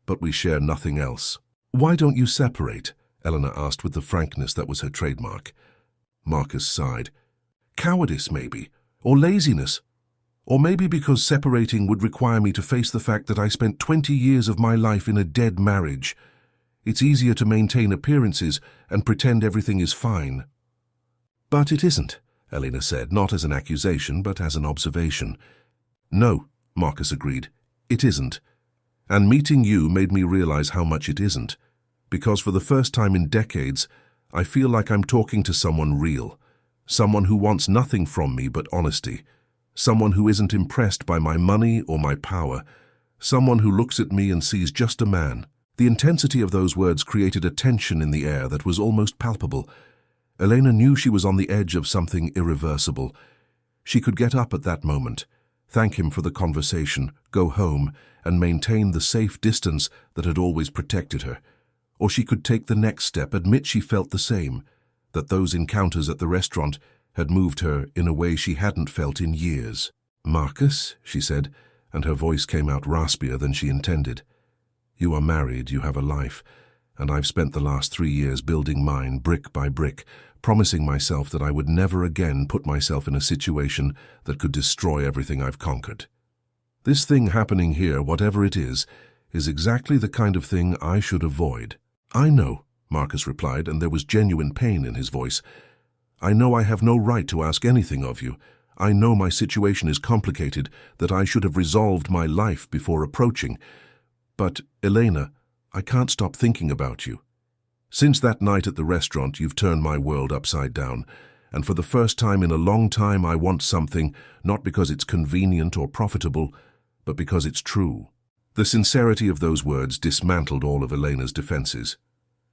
[SPEAKER 1] but we share nothing else." "Why don't you separate?" Eleanor asked with the frankness that was her trademark. Marcus sighed. "Cowardice, maybe, or laziness. Or maybe because separating would require me to face the fact that I spent 20 years of my life in a dead marriage. It's easier to maintain appearances and pretend everything is fine." "But it isn't," Elena said, not as an accusation, but as an observation. "No," Marcus agreed, "it isn't. And meeting you made me realize how much it isn't. Because for the first time in decades, I feel like I'm talking to someone real. Someone who wants nothing from me but honesty. Someone who isn't impressed by my money or my power. Someone who looks at me and sees just a man." The intensity of those words created a tension in the air that was almost palpable. Elena knew she was on the edge of something irreversible. She could get up at that moment, thank him for the conversation, go home, and maintain the safe distance that had always protected her. Or she could take the next step, admit she felt the same, that those encounters at the restaurant had moved her in a way she hadn't felt in years. "Marcus," she said, and her voice came out raspier than she intended. "You are married, you have a life, and I've spent the last 3 years building mine brick by brick, promising myself that I would never again put myself in a situation that could destroy everything I've conquered. This thing happening here, whatever it is exactly the kind of thing I should avoid." "I know," Marcus replied, and there was genuine pain in his voice. "I know I have no right to ask anything of you. I know my situation is complicated, that I should have resolved my life before approaching. But, Elena, I can't stop thinking about you. Since that night at the restaurant, you've turned my world upside down, and for the first time in a long time I want something, not because it's convenient or profitable, but because it's true." The sincerity of those words dismantled all of Elena's defenses.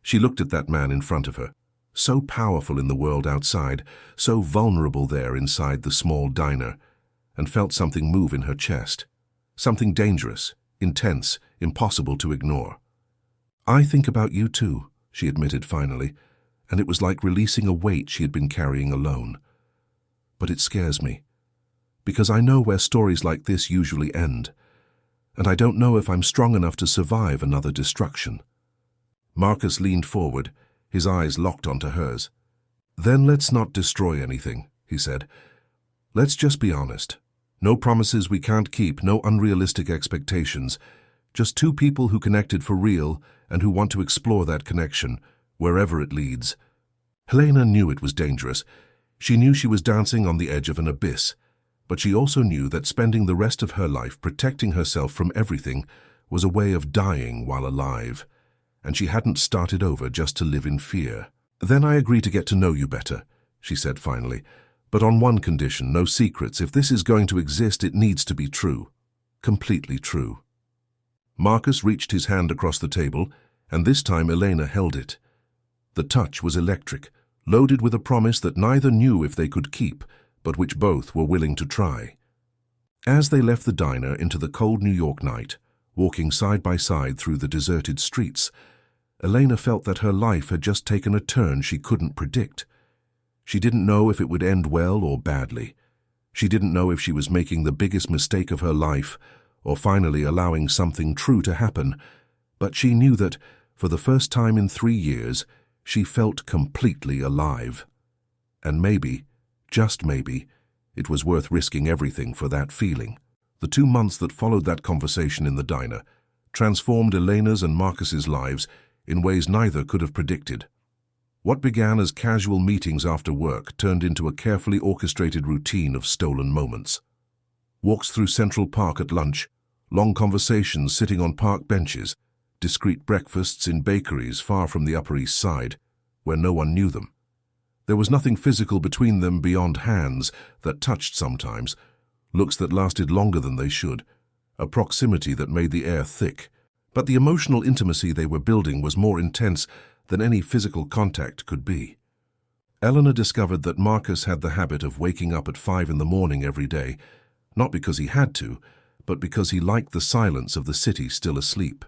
[SPEAKER 1] She looked at that man in front of her, so powerful in the world outside, so vulnerable there inside the small diner, and felt something move in her chest. Something dangerous, intense, impossible to ignore. "I think about you too," she admitted finally, and it was like releasing a weight she had been carrying alone. "But it scares me, because I know where stories like this usually end, and I don't know if I'm strong enough to survive another destruction." Marcus leaned forward, his eyes locked onto hers. "Then let's not destroy anything," he said. "Let's just be honest. No promises we can't keep, no unrealistic expectations. Just two people who connected for real and who want to explore that connection, wherever it leads." Helena knew it was dangerous. She knew she was dancing on the edge of an abyss, but she also knew that spending the rest of her life protecting herself from everything was a way of dying while alive, and she hadn't started over just to live in fear. "Then I agree to get to know you better," she said finally, "but on one condition, no secrets. If this is going to exist, it needs to be true. Completely true." Marcus reached his hand across the table, and this time Elena held it. The touch was electric, loaded with a promise that neither knew if they could keep, but which both were willing to try. As they left the diner into the cold New York night, walking side by side through the deserted streets, Elena felt that her life had just taken a turn she couldn't predict. She didn't know if it would end well or badly. She didn't know if she was making the biggest mistake of her life, or finally allowing something true to happen, but she knew that, for the first time in 3 years, she felt completely alive. And maybe, just maybe, it was worth risking everything for that feeling. The 2 months that followed that conversation in the diner transformed Elena's and Marcus's lives in ways neither could have predicted. What began as casual meetings after work turned into a carefully orchestrated routine of stolen moments. Walks through Central Park at lunch, long conversations sitting on park benches, discreet breakfasts in bakeries far from the Upper East Side, where no one knew them. There was nothing physical between them beyond hands that touched sometimes, looks that lasted longer than they should, a proximity that made the air thick. But the emotional intimacy they were building was more intense than any physical contact could be. Elena discovered that Marcus had the habit of waking up at 5 in the morning every day, not because he had to, but because he liked the silence of the city still asleep.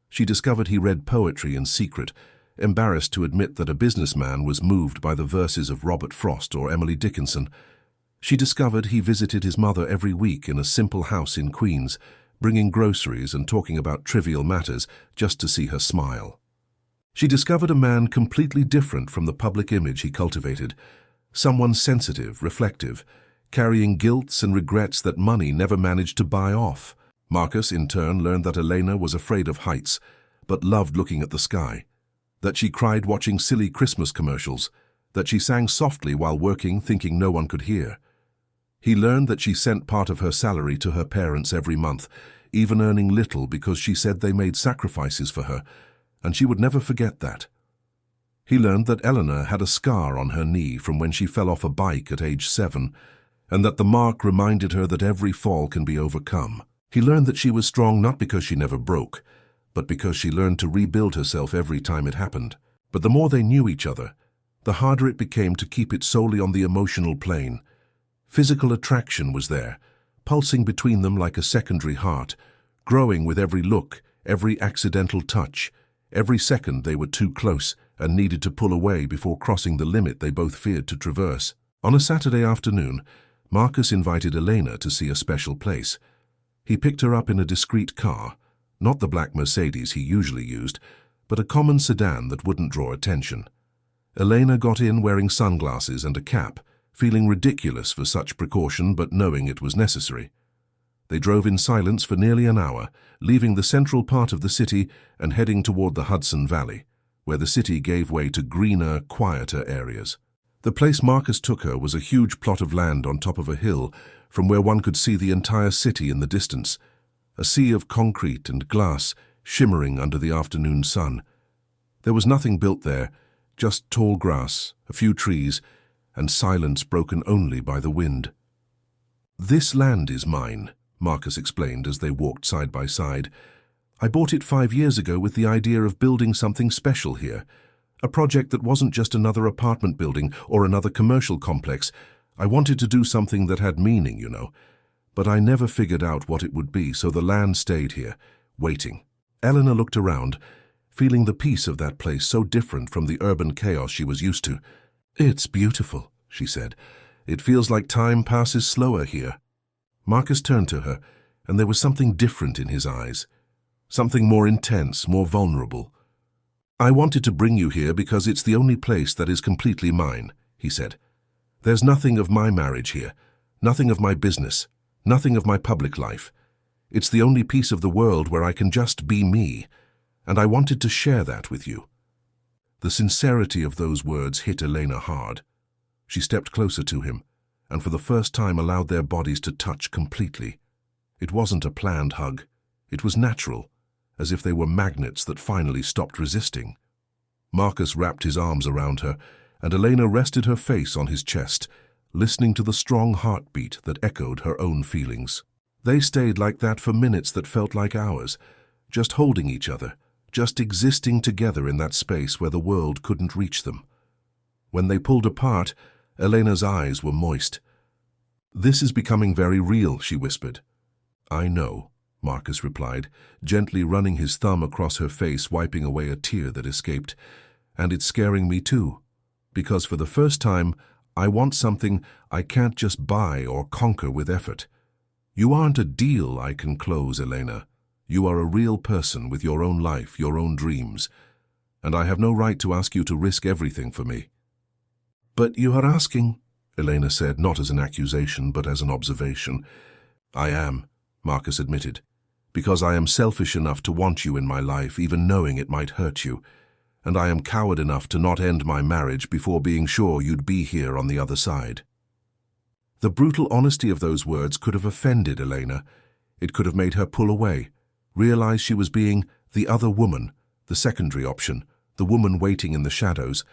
[SPEAKER 1] She discovered he read poetry in secret, embarrassed to admit that a businessman was moved by the verses of Robert Frost or Emily Dickinson. She discovered he visited his mother every week in a simple house in Queens, bringing groceries and talking about trivial matters just to see her smile. She discovered a man completely different from the public image he cultivated, someone sensitive, reflective, carrying guilts and regrets that money never managed to buy off. Marcus, in turn, learned that Elena was afraid of heights, but loved looking at the sky, that she cried watching silly Christmas commercials, that she sang softly while working, thinking no one could hear. He learned that she sent part of her salary to her parents every month, even earning little because she said they made sacrifices for her, and she would never forget that. He learned that Eleanor had a scar on her knee from when she fell off a bike at age 7, and that the mark reminded her that every fall can be overcome. He learned that she was strong not because she never broke, but because she learned to rebuild herself every time it happened. But the more they knew each other, the harder it became to keep it solely on the emotional plane. Physical attraction was there, pulsing between them like a secondary heart, growing with every look, every accidental touch. Every second they were too close and needed to pull away before crossing the limit they both feared to traverse. On a Saturday afternoon, Marcus invited Elena to see a special place. He picked her up in a discreet car, not the black Mercedes he usually used, but a common sedan that wouldn't draw attention. Elena got in wearing sunglasses and a cap, feeling ridiculous for such precaution but knowing it was necessary. They drove in silence for nearly an hour, leaving the central part of the city and heading toward the Hudson Valley, where the city gave way to greener, quieter areas. The place Marcus took her was a huge plot of land on top of a hill from where one could see the entire city in the distance, a sea of concrete and glass shimmering under the afternoon sun. There was nothing built there, just tall grass, a few trees, and silence broken only by the wind. "This land is mine," Marcus explained as they walked side by side. "I bought it 5 years ago with the idea of building something special here. A project that wasn't just another apartment building or another commercial complex. I wanted to do something that had meaning, you know. But I never figured out what it would be, so the land stayed here, waiting." Eleanor looked around, feeling the peace of that place so different from the urban chaos she was used to. "It's beautiful," she said. "It feels like time passes slower here." Marcus turned to her, and there was something different in his eyes. Something more intense, more vulnerable. "I wanted to bring you here because it's the only place that is completely mine," he said. "There's nothing of my marriage here, nothing of my business, nothing of my public life. It's the only piece of the world where I can just be me, and I wanted to share that with you." The sincerity of those words hit Elena hard. She stepped closer to him, and for the first time allowed their bodies to touch completely. It wasn't a planned hug. It was natural, as if they were magnets that finally stopped resisting. Marcus wrapped his arms around her, and Elena rested her face on his chest, listening to the strong heartbeat that echoed her own feelings. They stayed like that for minutes that felt like hours, just holding each other, just existing together in that space where the world couldn't reach them. When they pulled apart, Elena's eyes were moist. "This is becoming very real," she whispered. "I know," Marcus replied, gently running his thumb across her face, wiping away a tear that escaped. "And it's scaring me too, because for the first time, I want something I can't just buy or conquer with effort. You aren't a deal I can close, Elena. You are a real person with your own life, your own dreams, and I have no right to ask you to risk everything for me. But you are asking, Elena said, not as an accusation, but as an observation. I am, Marcus admitted, because I am selfish enough to want you in my life, even knowing it might hurt you, and I am coward enough to not end my marriage before being sure you'd be here on the other side. The brutal honesty of those words could have offended Elena. It could have made her pull away, realize she was being the other woman, the secondary option, the woman waiting in the shadows.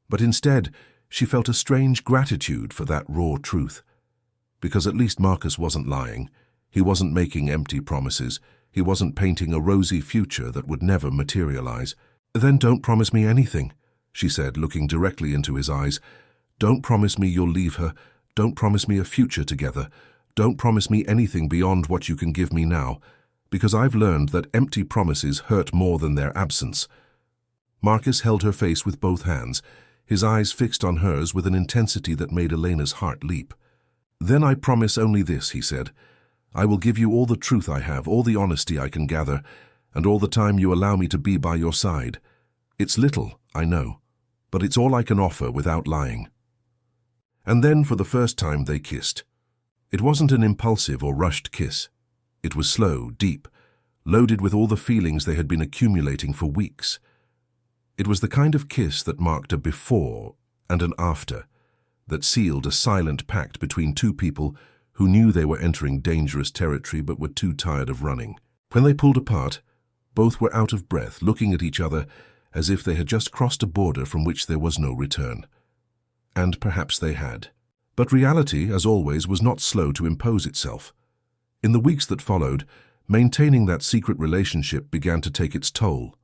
[SPEAKER 1] But instead, she felt a strange gratitude for that raw truth. Because at least Marcus wasn't lying. He wasn't making empty promises. He wasn't painting a rosy future that would never materialize. Then don't promise me anything, she said, looking directly into his eyes. Don't promise me you'll leave her. Don't promise me a future together. Don't promise me anything beyond what you can give me now, because I've learned that empty promises hurt more than their absence. Marcus held her face with both hands, his eyes fixed on hers with an intensity that made Elena's heart leap. Then I promise only this, he said. I will give you all the truth I have, all the honesty I can gather, and all the time you allow me to be by your side. It's little, I know, but it's all I can offer without lying. And then for the first time they kissed. It wasn't an impulsive or rushed kiss. It was slow, deep, loaded with all the feelings they had been accumulating for weeks. It was the kind of kiss that marked a before and an after, that sealed a silent pact between two people who knew they were entering dangerous territory but were too tired of running. When they pulled apart, both were out of breath, looking at each other as if they had just crossed a border from which there was no return. And perhaps they had. But reality, as always, was not slow to impose itself. In the weeks that followed, maintaining that secret relationship began to take its toll.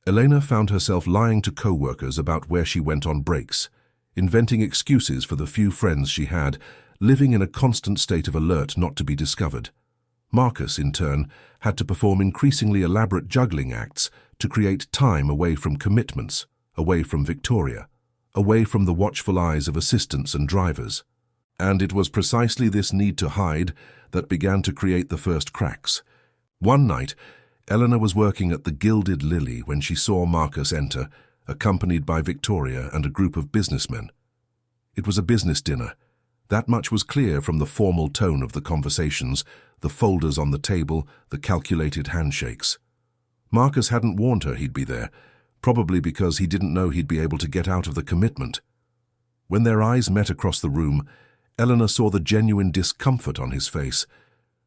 [SPEAKER 1] Elena found herself lying to co-workers about where she went on breaks, inventing excuses for the few friends she had, living in a constant state of alert not to be discovered. Marcus, in turn, had to perform increasingly elaborate juggling acts to create time away from commitments, away from Victoria, away from the watchful eyes of assistants and drivers. And it was precisely this need to hide that began to create the first cracks. One night, Eleanor was working at the Gilded Lily when she saw Marcus enter, accompanied by Victoria and a group of businessmen. It was a business dinner. That much was clear from the formal tone of the conversations, the folders on the table, the calculated handshakes. Marcus hadn't warned her he'd be there, probably because he didn't know he'd be able to get out of the commitment. When their eyes met across the room, Eleanor saw the genuine discomfort on his face,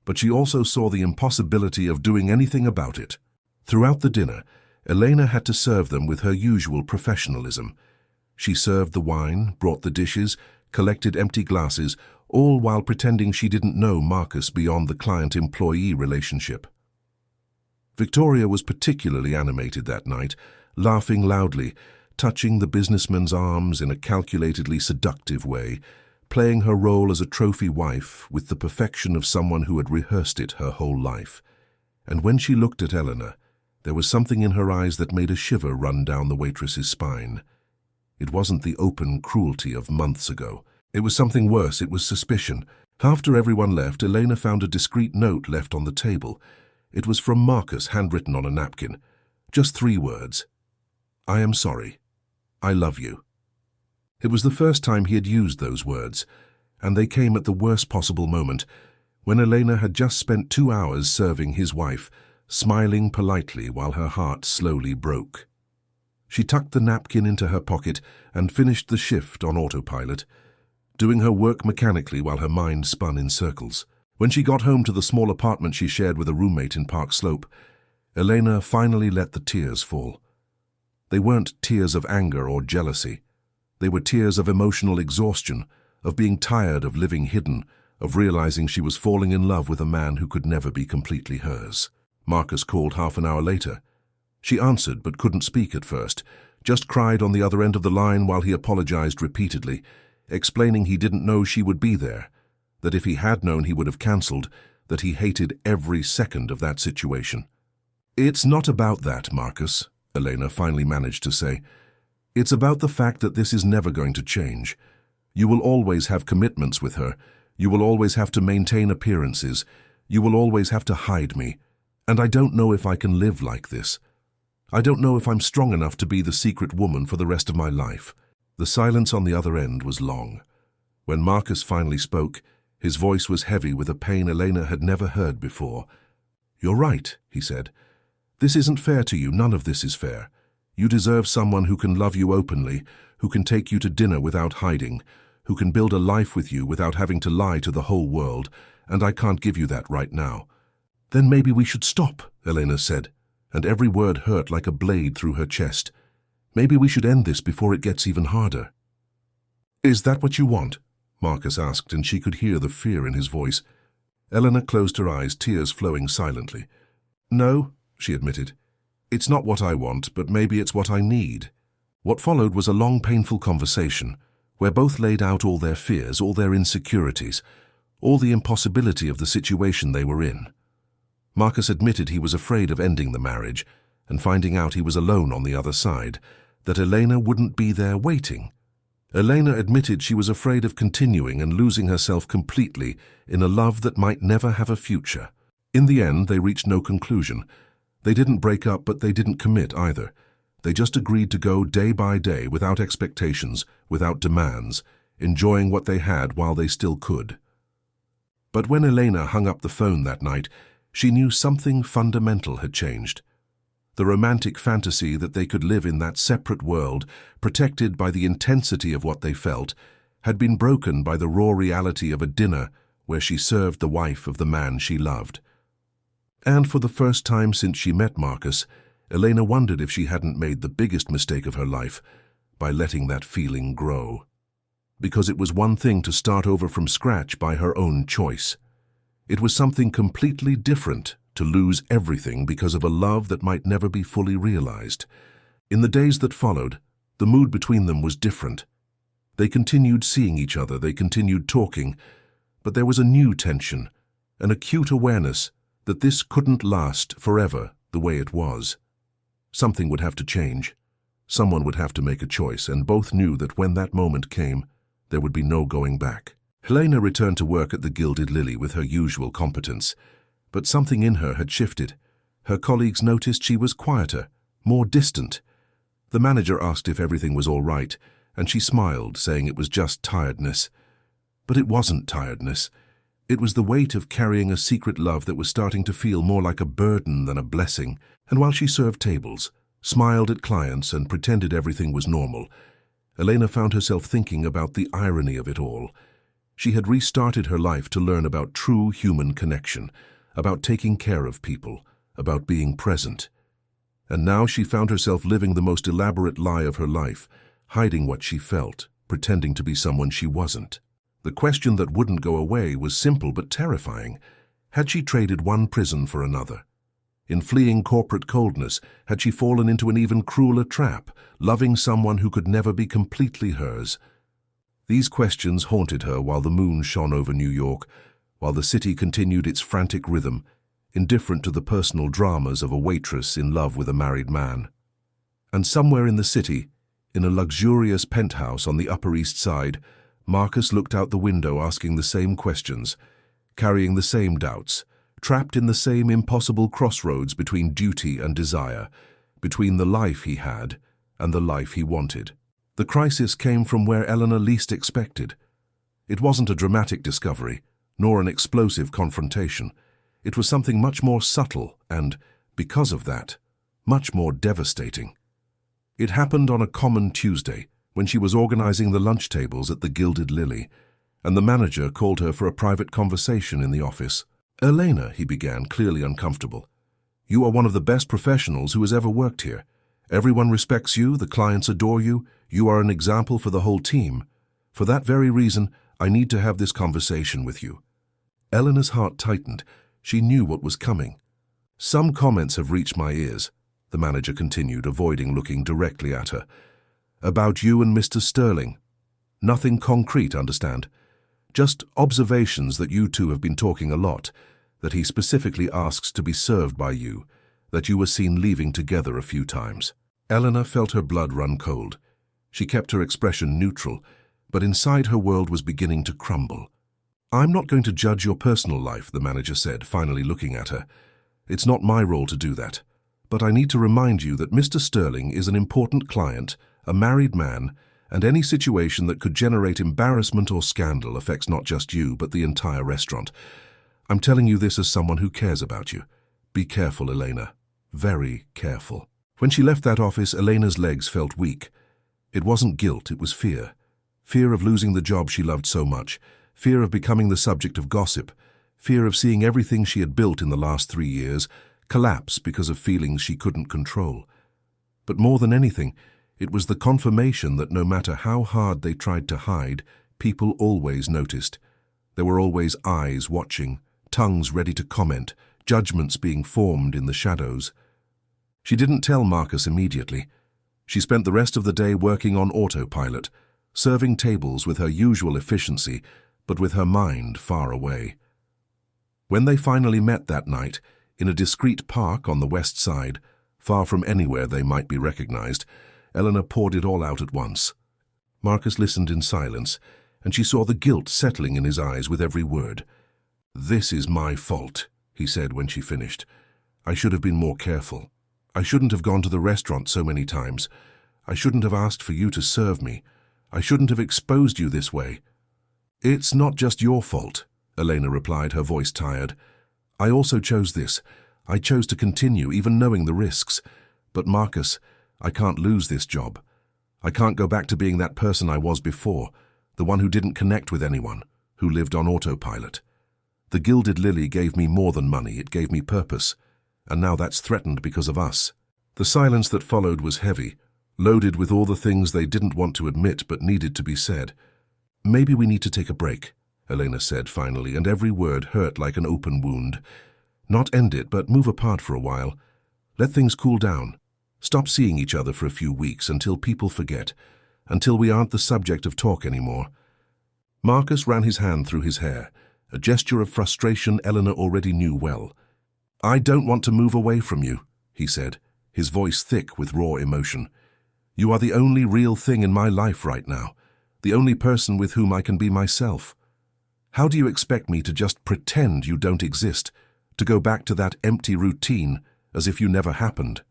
[SPEAKER 1] but she also saw the impossibility of doing anything about it. Throughout the dinner, Elena had to serve them with her usual professionalism. She served the wine, brought the dishes, collected empty glasses, all while pretending she didn't know Marcus beyond the client-employee relationship. Victoria was particularly animated that night, laughing loudly, touching the businessman's arms in a calculatedly seductive way, playing her role as a trophy wife with the perfection of someone who had rehearsed it her whole life. And when she looked at Eleanor, there was something in her eyes that made a shiver run down the waitress's spine. It wasn't the open cruelty of months ago. It was something worse. It was suspicion. After everyone left, Elena found a discreet note left on the table. It was from Marcus, handwritten on a napkin. Just 3 words. I am sorry. I love you. It was the first time he had used those words, and they came at the worst possible moment, when Elena had just spent 2 hours serving his wife, smiling politely while her heart slowly broke. She tucked the napkin into her pocket and finished the shift on autopilot, doing her work mechanically while her mind spun in circles. When she got home to the small apartment she shared with a roommate in Park Slope, Elena finally let the tears fall. They weren't tears of anger or jealousy. They were tears of emotional exhaustion, of being tired of living hidden, of realizing she was falling in love with a man who could never be completely hers. Marcus called half an hour later. She answered but couldn't speak at first, just cried on the other end of the line while he apologized repeatedly, explaining he didn't know she would be there, that if he had known he would have cancelled, that he hated every second of that situation. It's not about that, Marcus, Elena finally managed to say. It's about the fact that this is never going to change. You will always have commitments with her. You will always have to maintain appearances. You will always have to hide me. And I don't know if I can live like this. I don't know if I'm strong enough to be the secret woman for the rest of my life." The silence on the other end was long. When Marcus finally spoke, his voice was heavy with a pain Elena had never heard before. "You're right," he said. "This isn't fair to you. None of this is fair. You deserve someone who can love you openly, who can take you to dinner without hiding, who can build a life with you without having to lie to the whole world, and I can't give you that right now." "Then maybe we should stop," Elena said, and every word hurt like a blade through her chest. "Maybe we should end this before it gets even harder." "Is that what you want?" Marcus asked, and she could hear the fear in his voice. Elena closed her eyes, tears flowing silently. "No," she admitted. "It's not what I want, but maybe it's what I need." What followed was a long, painful conversation, where both laid out all their fears, all their insecurities, all the impossibility of the situation they were in. Marcus admitted he was afraid of ending the marriage, and finding out he was alone on the other side, that Elena wouldn't be there waiting. Elena admitted she was afraid of continuing and losing herself completely in a love that might never have a future. In the end, they reached no conclusion. They didn't break up, but they didn't commit either. They just agreed to go day by day without expectations, without demands, enjoying what they had while they still could. But when Elena hung up the phone that night, she knew something fundamental had changed. The romantic fantasy that they could live in that separate world, protected by the intensity of what they felt, had been broken by the raw reality of a dinner where she served the wife of the man she loved. And for the first time since she met Marcus, Elena wondered if she hadn't made the biggest mistake of her life by letting that feeling grow. Because it was one thing to start over from scratch by her own choice. It was something completely different to lose everything because of a love that might never be fully realized. In the days that followed, the mood between them was different. They continued seeing each other, they continued talking, but there was a new tension, an acute awareness that this couldn't last forever the way it was. Something would have to change. Someone would have to make a choice, and both knew that when that moment came, there would be no going back. Helena returned to work at the Gilded Lily with her usual competence, but something in her had shifted. Her colleagues noticed she was quieter, more distant. The manager asked if everything was all right, and she smiled, saying it was just tiredness. But it wasn't tiredness. It was the weight of carrying a secret love that was starting to feel more like a burden than a blessing. And while she served tables, smiled at clients, and pretended everything was normal, Elena found herself thinking about the irony of it all. She had restarted her life to learn about true human connection, about taking care of people, about being present. And now she found herself living the most elaborate lie of her life, hiding what she felt, pretending to be someone she wasn't. The question that wouldn't go away was simple but terrifying. Had she traded one prison for another? In fleeing corporate coldness, had she fallen into an even crueler trap, loving someone who could never be completely hers? These questions haunted her while the moon shone over New York, while the city continued its frantic rhythm, indifferent to the personal dramas of a waitress in love with a married man. And somewhere in the city, in a luxurious penthouse on the Upper East Side, Marcus looked out the window asking the same questions, carrying the same doubts, trapped in the same impossible crossroads between duty and desire, between the life he had and the life he wanted. The crisis came from where Elena least expected. It wasn't a dramatic discovery, nor an explosive confrontation. It was something much more subtle and, because of that, much more devastating. It happened on a common Tuesday, when she was organizing the lunch tables at the Gilded Lily, and the manager called her for a private conversation in the office. "Elena," he began, clearly uncomfortable, "you are one of the best professionals who has ever worked here. Everyone respects you, the clients adore you, you are an example for the whole team. For that very reason, I need to have this conversation with you." Elena's heart tightened. She knew what was coming. "Some comments have reached my ears," the manager continued, avoiding looking directly at her. "About you and Mr. Sterling. Nothing concrete, understand? Just observations that you two have been talking a lot, that he specifically asks to be served by you, that you were seen leaving together a few times." Elena felt her blood run cold. She kept her expression neutral, but inside her world was beginning to crumble. I'm not going to judge your personal life, the manager said, finally looking at her. It's not my role to do that. But I need to remind you that Mr. Sterling is an important client, a married man, and any situation that could generate embarrassment or scandal affects not just you, but the entire restaurant. I'm telling you this as someone who cares about you. Be careful, Elena. Very careful. When she left that office, Elena's legs felt weak. It wasn't guilt, it was fear. Fear of losing the job she loved so much, fear of becoming the subject of gossip, fear of seeing everything she had built in the last 3 years collapse because of feelings she couldn't control. But more than anything, it was the confirmation that no matter how hard they tried to hide, people always noticed. There were always eyes watching, tongues ready to comment, judgments being formed in the shadows. She didn't tell Marcus immediately. She spent the rest of the day working on autopilot, serving tables with her usual efficiency, but with her mind far away. When they finally met that night, in a discreet park on the west side, far from anywhere they might be recognized, Eleanor poured it all out at once. Marcus listened in silence, and she saw the guilt settling in his eyes with every word. "This is my fault," he said when she finished. "I should have been more careful. I shouldn't have gone to the restaurant so many times. I shouldn't have asked for you to serve me. I shouldn't have exposed you this way." "It's not just your fault," Elena replied, her voice tired. "I also chose this. I chose to continue, even knowing the risks. But Marcus, I can't lose this job. I can't go back to being that person I was before, the one who didn't connect with anyone, who lived on autopilot. The Gilded Lily gave me more than money, it gave me purpose, and now that's threatened because of us." The silence that followed was heavy, loaded with all the things they didn't want to admit but needed to be said. "Maybe we need to take a break," Elena said finally, and every word hurt like an open wound. "Not end it, but move apart for a while. Let things cool down. Stop seeing each other for a few weeks until people forget, until we aren't the subject of talk anymore." Marcus ran his hand through his hair, a gesture of frustration Eleanor already knew well. "I don't want to move away from you," he said, his voice thick with raw emotion. "You are the only real thing in my life right now, the only person with whom I can be myself. How do you expect me to just pretend you don't exist, to go back to that empty routine as if you never happened?"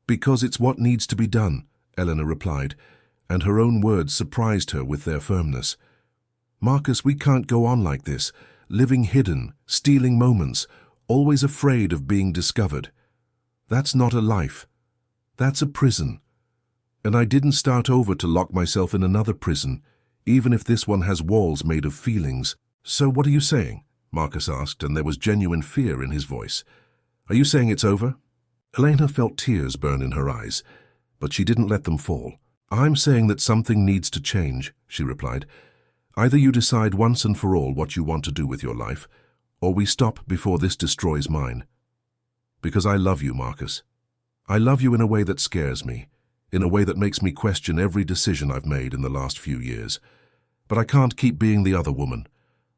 [SPEAKER 1] "Because it's what needs to be done," Eleanor replied, and her own words surprised her with their firmness. "Marcus, we can't go on like this, living hidden, stealing moments, always afraid of being discovered. That's not a life. That's a prison. And I didn't start over to lock myself in another prison, even if this one has walls made of feelings." "So what are you saying?" Marcus asked, and there was genuine fear in his voice. "Are you saying it's over?" Elena felt tears burn in her eyes, but she didn't let them fall. "I'm saying that something needs to change," she replied. "Either you decide once and for all what you want to do with your life, or we stop before this destroys mine. Because I love you, Marcus. I love you in a way that scares me, in a way that makes me question every decision I've made in the last few years. But I can't keep being the other woman.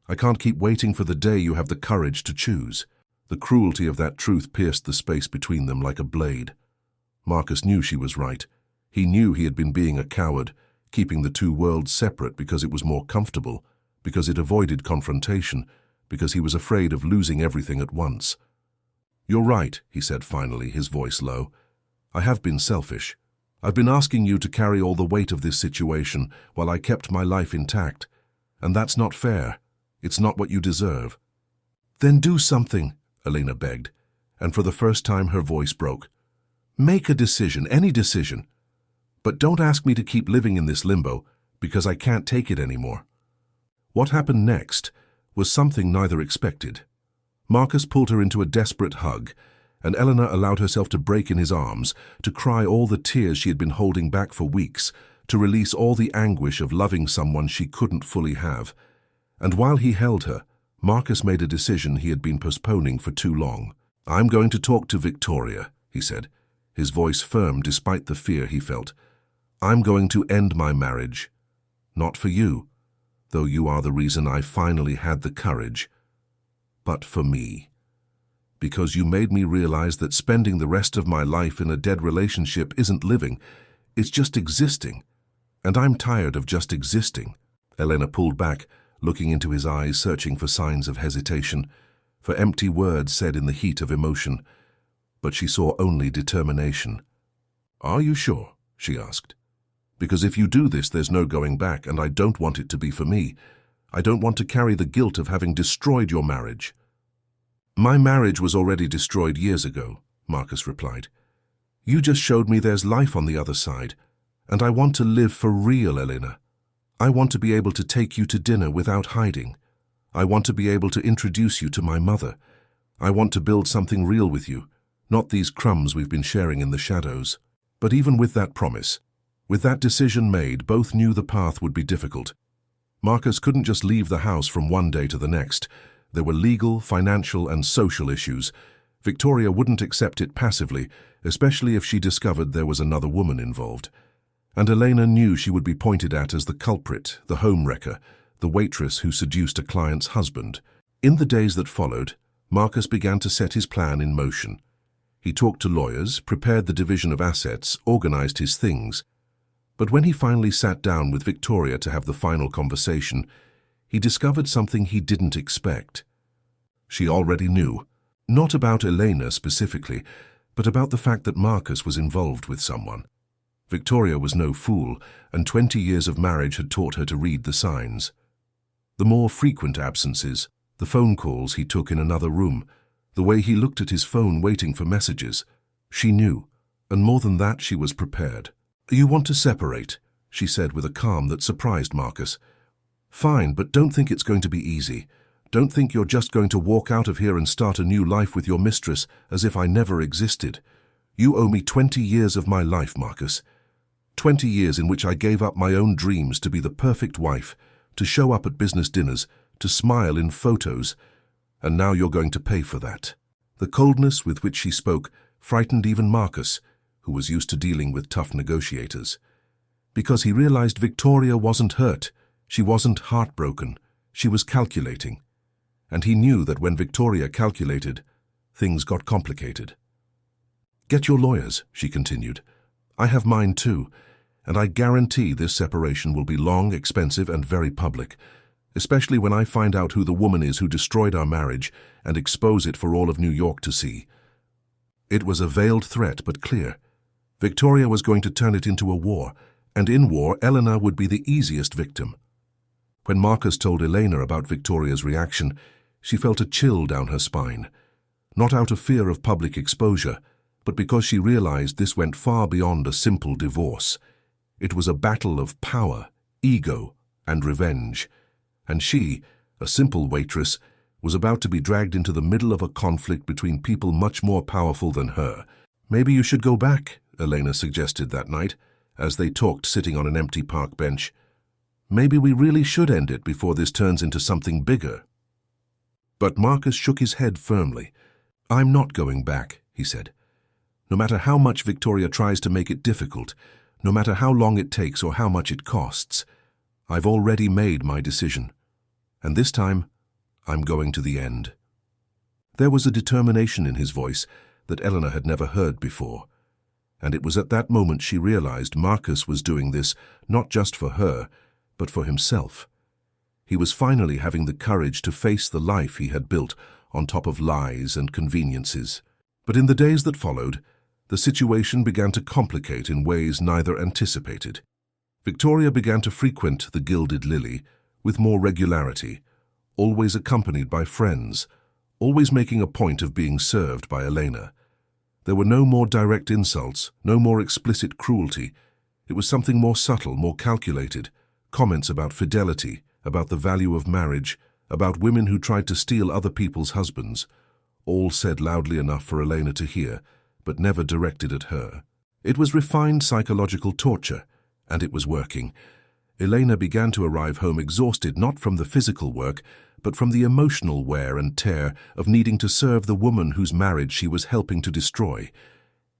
[SPEAKER 1] I can't keep waiting for the day you have the courage to choose." The cruelty of that truth pierced the space between them like a blade. Marcus knew she was right. He knew he had been being a coward, keeping the two worlds separate because it was more comfortable, because it avoided confrontation, because he was afraid of losing everything at once. "You're right," he said finally, his voice low. "I have been selfish. I've been asking you to carry all the weight of this situation while I kept my life intact. And that's not fair. It's not what you deserve." "Then do something," Elena begged, and for the first time her voice broke. "Make a decision, any decision. But don't ask me to keep living in this limbo, because I can't take it anymore." What happened next was something neither expected. Marcus pulled her into a desperate hug, and Eleanor allowed herself to break in his arms, to cry all the tears she had been holding back for weeks, to release all the anguish of loving someone she couldn't fully have. And while he held her, Marcus made a decision he had been postponing for too long. "I'm going to talk to Victoria," he said, his voice firm despite the fear he felt. "I'm going to end my marriage. Not for you, though you are the reason I finally had the courage, but for me. Because you made me realize that spending the rest of my life in a dead relationship isn't living, it's just existing. And I'm tired of just existing." Elena pulled back, looking into his eyes, searching for signs of hesitation, for empty words said in the heat of emotion. But she saw only determination. "Are you sure?" she asked. "Because if you do this, there's no going back, and I don't want it to be for me. I don't want to carry the guilt of having destroyed your marriage." "My marriage was already destroyed years ago," Marcus replied. "You just showed me there's life on the other side, and I want to live for real, Elena. I want to be able to take you to dinner without hiding. I want to be able to introduce you to my mother. I want to build something real with you, not these crumbs we've been sharing in the shadows." But even with that promise, with that decision made, both knew the path would be difficult. Marcus couldn't just leave the house from one day to the next. There were legal, financial, and social issues. Victoria wouldn't accept it passively, especially if she discovered there was another woman involved. And Elena knew she would be pointed at as the culprit, the homewrecker, the waitress who seduced a client's husband. In the days that followed, Marcus began to set his plan in motion. He talked to lawyers, prepared the division of assets, organized his things. But when he finally sat down with Victoria to have the final conversation, he discovered something he didn't expect. She already knew, not about Elena specifically, but about the fact that Marcus was involved with someone. Victoria was no fool, and 20 years of marriage had taught her to read the signs. The more frequent absences, the phone calls he took in another room, the way he looked at his phone waiting for messages. She knew, and more than that, she was prepared. "You want to separate," she said with a calm that surprised Marcus. "Fine, but don't think it's going to be easy. Don't think you're just going to walk out of here and start a new life with your mistress as if I never existed. You owe me 20 years of my life, Marcus. 20 years in which I gave up my own dreams to be the perfect wife, to show up at business dinners, to smile in photos. And now you're going to pay for that." The coldness with which she spoke frightened even Marcus, who was used to dealing with tough negotiators. Because he realized Victoria wasn't hurt, she wasn't heartbroken, she was calculating. And he knew that when Victoria calculated, things got complicated. "Get your lawyers," she continued. "I have mine too, and I guarantee this separation will be long, expensive, and very public. Especially when I find out who the woman is who destroyed our marriage and expose it for all of New York to see." It was a veiled threat, but clear. Victoria was going to turn it into a war, and in war, Elena would be the easiest victim. When Marcus told Elena about Victoria's reaction, she felt a chill down her spine. Not out of fear of public exposure, but because she realized this went far beyond a simple divorce. It was a battle of power, ego, and revenge. And she, a simple waitress, was about to be dragged into the middle of a conflict between people much more powerful than her. "Maybe you should go back," Elena suggested that night, as they talked sitting on an empty park bench. "Maybe we really should end it before this turns into something bigger." But Marcus shook his head firmly. "I'm not going back," he said. "No matter how much Victoria tries to make it difficult, no matter how long it takes or how much it costs, I've already made my decision. And this time, I'm going to the end." There was a determination in his voice that Elena had never heard before. And it was at that moment she realized Marcus was doing this not just for her, but for himself. He was finally having the courage to face the life he had built on top of lies and conveniences. But in the days that followed, the situation began to complicate in ways neither anticipated. Victoria began to frequent the Gilded Lily with more regularity, always accompanied by friends, always making a point of being served by Elena. There were no more direct insults, no more explicit cruelty. It was something more subtle, more calculated. Comments about fidelity, about the value of marriage, about women who tried to steal other people's husbands, all said loudly enough for Elena to hear, but never directed at her. It was refined psychological torture, and it was working. Elena began to arrive home exhausted not from the physical work, but from the emotional wear and tear of needing to serve the woman whose marriage she was helping to destroy.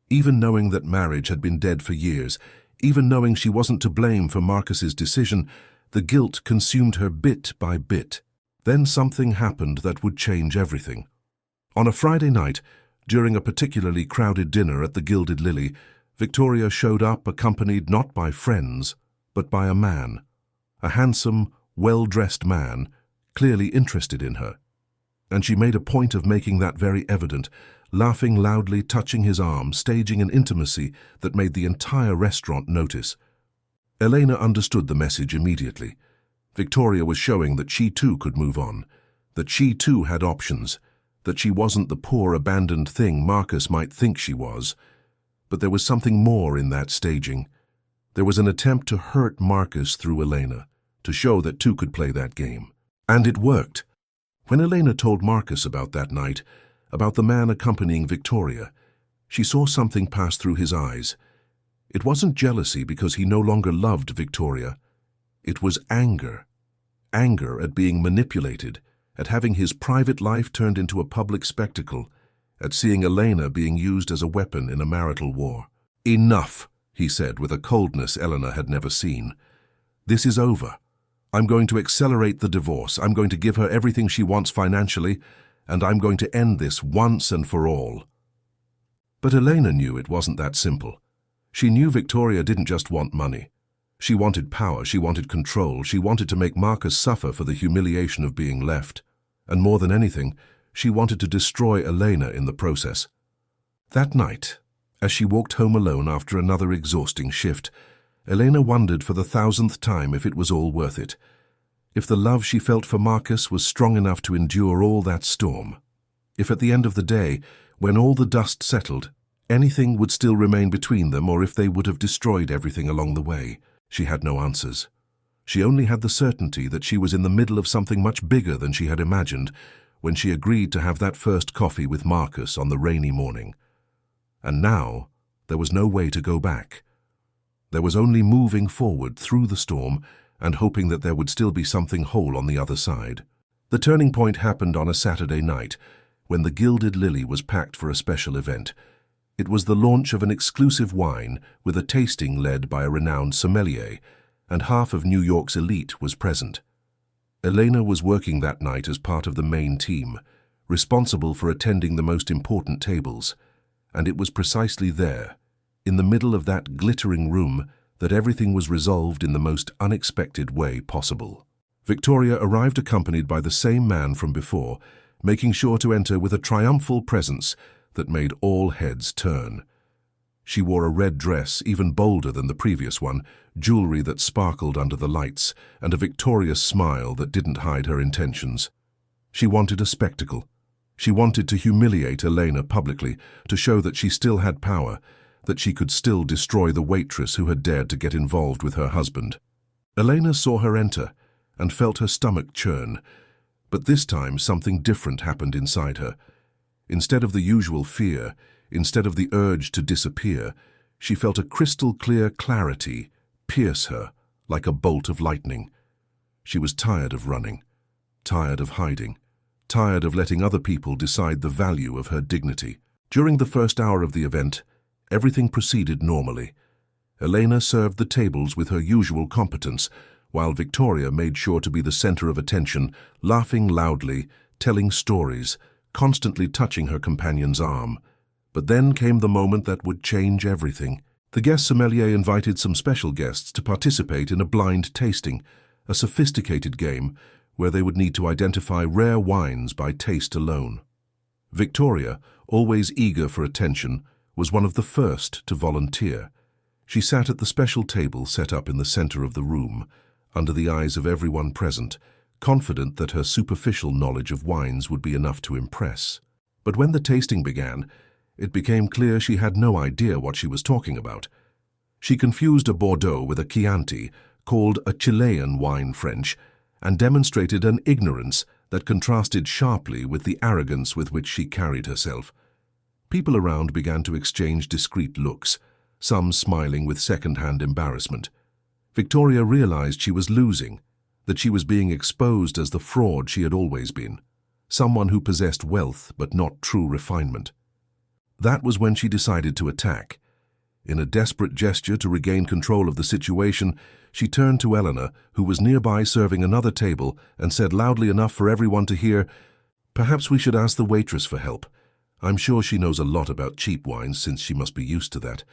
[SPEAKER 1] Even knowing that marriage had been dead for years, even knowing she wasn't to blame for Marcus's decision, the guilt consumed her bit by bit. Then something happened that would change everything. On a Friday night, during a particularly crowded dinner at the Gilded Lily, Victoria showed up accompanied not by friends, but by a man. A handsome, well-dressed man, clearly interested in her. And she made a point of making that very evident, laughing loudly, touching his arm, staging an intimacy that made the entire restaurant notice. Elena understood the message immediately. Victoria was showing that she too could move on, that she too had options, that she wasn't the poor abandoned thing Marcus might think she was. But there was something more in that staging. There was an attempt to hurt Marcus through Elena, to show that two could play that game. And it worked. When Elena told Marcus about that night, about the man accompanying Victoria, she saw something pass through his eyes. It wasn't jealousy because he no longer loved Victoria. It was anger. Anger at being manipulated, at having his private life turned into a public spectacle, at seeing Elena being used as a weapon in a marital war. "Enough," he said with a coldness Elena had never seen. "This is over. I'm going to accelerate the divorce. I'm going to give her everything she wants financially, and I'm going to end this once and for all." But Elena knew it wasn't that simple. She knew Victoria didn't just want money. She wanted power, she wanted control, she wanted to make Marcus suffer for the humiliation of being left. And more than anything, she wanted to destroy Elena in the process. That night, as she walked home alone after another exhausting shift, Elena wondered for the 1,000th time if it was all worth it. If the love she felt for Marcus was strong enough to endure all that storm. If at the end of the day, when all the dust settled, anything would still remain between them, or if they would have destroyed everything along the way. She had no answers. She only had the certainty that she was in the middle of something much bigger than she had imagined when she agreed to have that first coffee with Marcus on the rainy morning. And now, there was no way to go back. There was only moving forward through the storm and hoping that there would still be something whole on the other side. The turning point happened on a Saturday night, when the Gilded Lily was packed for a special event. It was the launch of an exclusive wine with a tasting led by a renowned sommelier, and half of New York's elite was present. Elena was working that night as part of the main team, responsible for attending the most important tables, and it was precisely there, in the middle of that glittering room, that everything was resolved in the most unexpected way possible. Victoria arrived accompanied by the same man from before, making sure to enter with a triumphal presence that made all heads turn. She wore a red dress, even bolder than the previous one, jewelry that sparkled under the lights, and a victorious smile that didn't hide her intentions. She wanted a spectacle. She wanted to humiliate Elena publicly, to show that she still had power, that she could still destroy the waitress who had dared to get involved with her husband. Elena saw her enter and felt her stomach churn, but this time something different happened inside her. Instead of the usual fear, instead of the urge to disappear, she felt a crystal-clear clarity pierce her like a bolt of lightning. She was tired of running, tired of hiding, tired of letting other people decide the value of her dignity. During the first hour of the event, everything proceeded normally. Elena served the tables with her usual competence, while Victoria made sure to be the center of attention, laughing loudly, telling stories, constantly touching her companion's arm. But then came the moment that would change everything. The guest sommelier invited some special guests to participate in a blind tasting, a sophisticated game where they would need to identify rare wines by taste alone. Victoria, always eager for attention, was one of the first to volunteer. She sat at the special table set up in the center of the room, under the eyes of everyone present, confident that her superficial knowledge of wines would be enough to impress. But when the tasting began, it became clear she had no idea what she was talking about. She confused a Bordeaux with a Chianti, called a Chilean wine French, and demonstrated an ignorance that contrasted sharply with the arrogance with which she carried herself. People around began to exchange discreet looks, some smiling with second-hand embarrassment. Victoria realized she was losing, that she was being exposed as the fraud she had always been, someone who possessed wealth but not true refinement. That was when she decided to attack. In a desperate gesture to regain control of the situation, she turned to Elena, who was nearby serving another table, and said loudly enough for everyone to hear, "Perhaps we should ask the waitress for help. I'm sure she knows a lot about cheap wines since she must be used to that.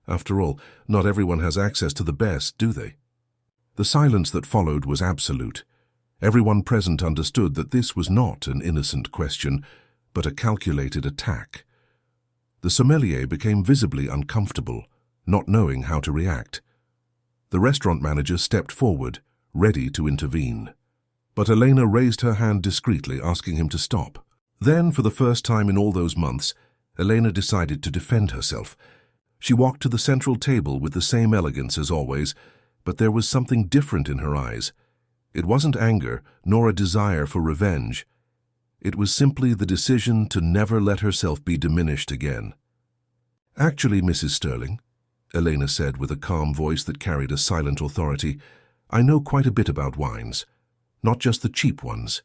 [SPEAKER 1] After all, not everyone has access to the best, do they?" The silence that followed was absolute. Everyone present understood that this was not an innocent question, but a calculated attack. The sommelier became visibly uncomfortable, not knowing how to react. The restaurant manager stepped forward, ready to intervene. But Elena raised her hand discreetly, asking him to stop. Then, for the first time in all those months, Elena decided to defend herself. She walked to the central table with the same elegance as always, but there was something different in her eyes. It wasn't anger, nor a desire for revenge. It was simply the decision to never let herself be diminished again. "Actually, Mrs. Sterling," Elena said with a calm voice that carried a silent authority, "I know quite a bit about wines. Not just the cheap ones,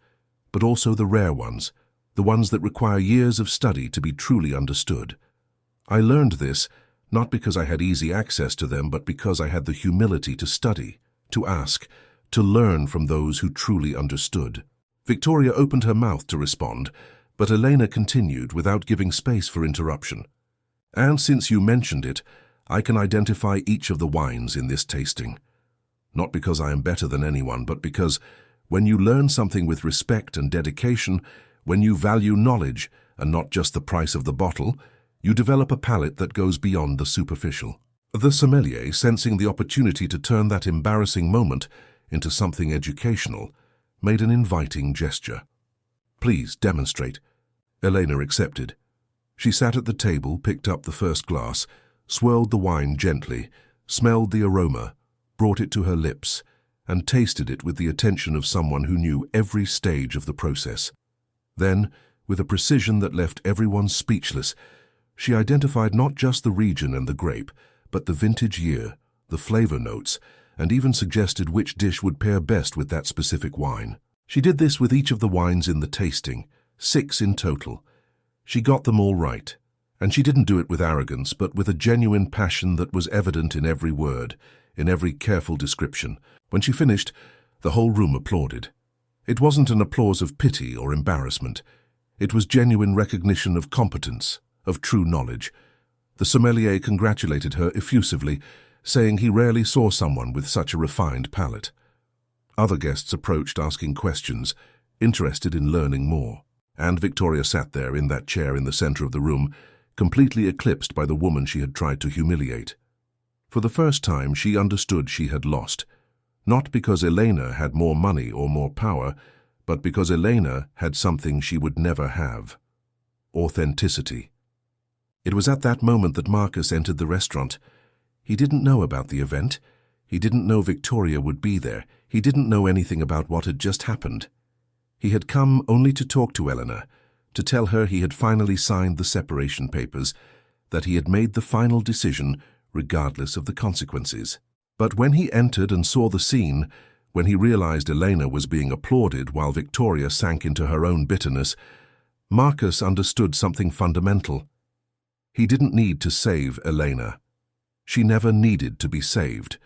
[SPEAKER 1] but also the rare ones, the ones that require years of study to be truly understood. I learned this not because I had easy access to them, but because I had the humility to study, to ask, to learn from those who truly understood." Victoria opened her mouth to respond, but Elena continued without giving space for interruption. "And since you mentioned it, I can identify each of the wines in this tasting. Not because I am better than anyone, but because when you learn something with respect and dedication, when you value knowledge and not just the price of the bottle, you develop a palate that goes beyond the superficial." The sommelier, sensing the opportunity to turn that embarrassing moment into something educational, made an inviting gesture. "Please demonstrate." Elena accepted. She sat at the table, picked up the first glass, swirled the wine gently, smelled the aroma, brought it to her lips, and tasted it with the attention of someone who knew every stage of the process. Then, with a precision that left everyone speechless, she identified not just the region and the grape, but the vintage year, the flavor notes, and even suggested which dish would pair best with that specific wine. She did this with each of the wines in the tasting, 6 in total. She got them all right, and she didn't do it with arrogance, but with a genuine passion that was evident in every word, in every careful description. When she finished, the whole room applauded. It wasn't an applause of pity or embarrassment. It was genuine recognition of competence, of true knowledge. The sommelier congratulated her effusively, saying he rarely saw someone with such a refined palate. Other guests approached asking questions, interested in learning more. And Victoria sat there in that chair in the center of the room, completely eclipsed by the woman she had tried to humiliate. For the first time, she understood she had lost, not because Elena had more money or more power, but because Elena had something she would never have: authenticity. It was at that moment that Marcus entered the restaurant. He didn't know about the event. He didn't know Victoria would be there. He didn't know anything about what had just happened. He had come only to talk to Elena, to tell her he had finally signed the separation papers, that he had made the final decision regardless of the consequences. But when he entered and saw the scene, when he realized Elena was being applauded while Victoria sank into her own bitterness, Marcus understood something fundamental. He didn't need to save Elena. She never needed to be saved.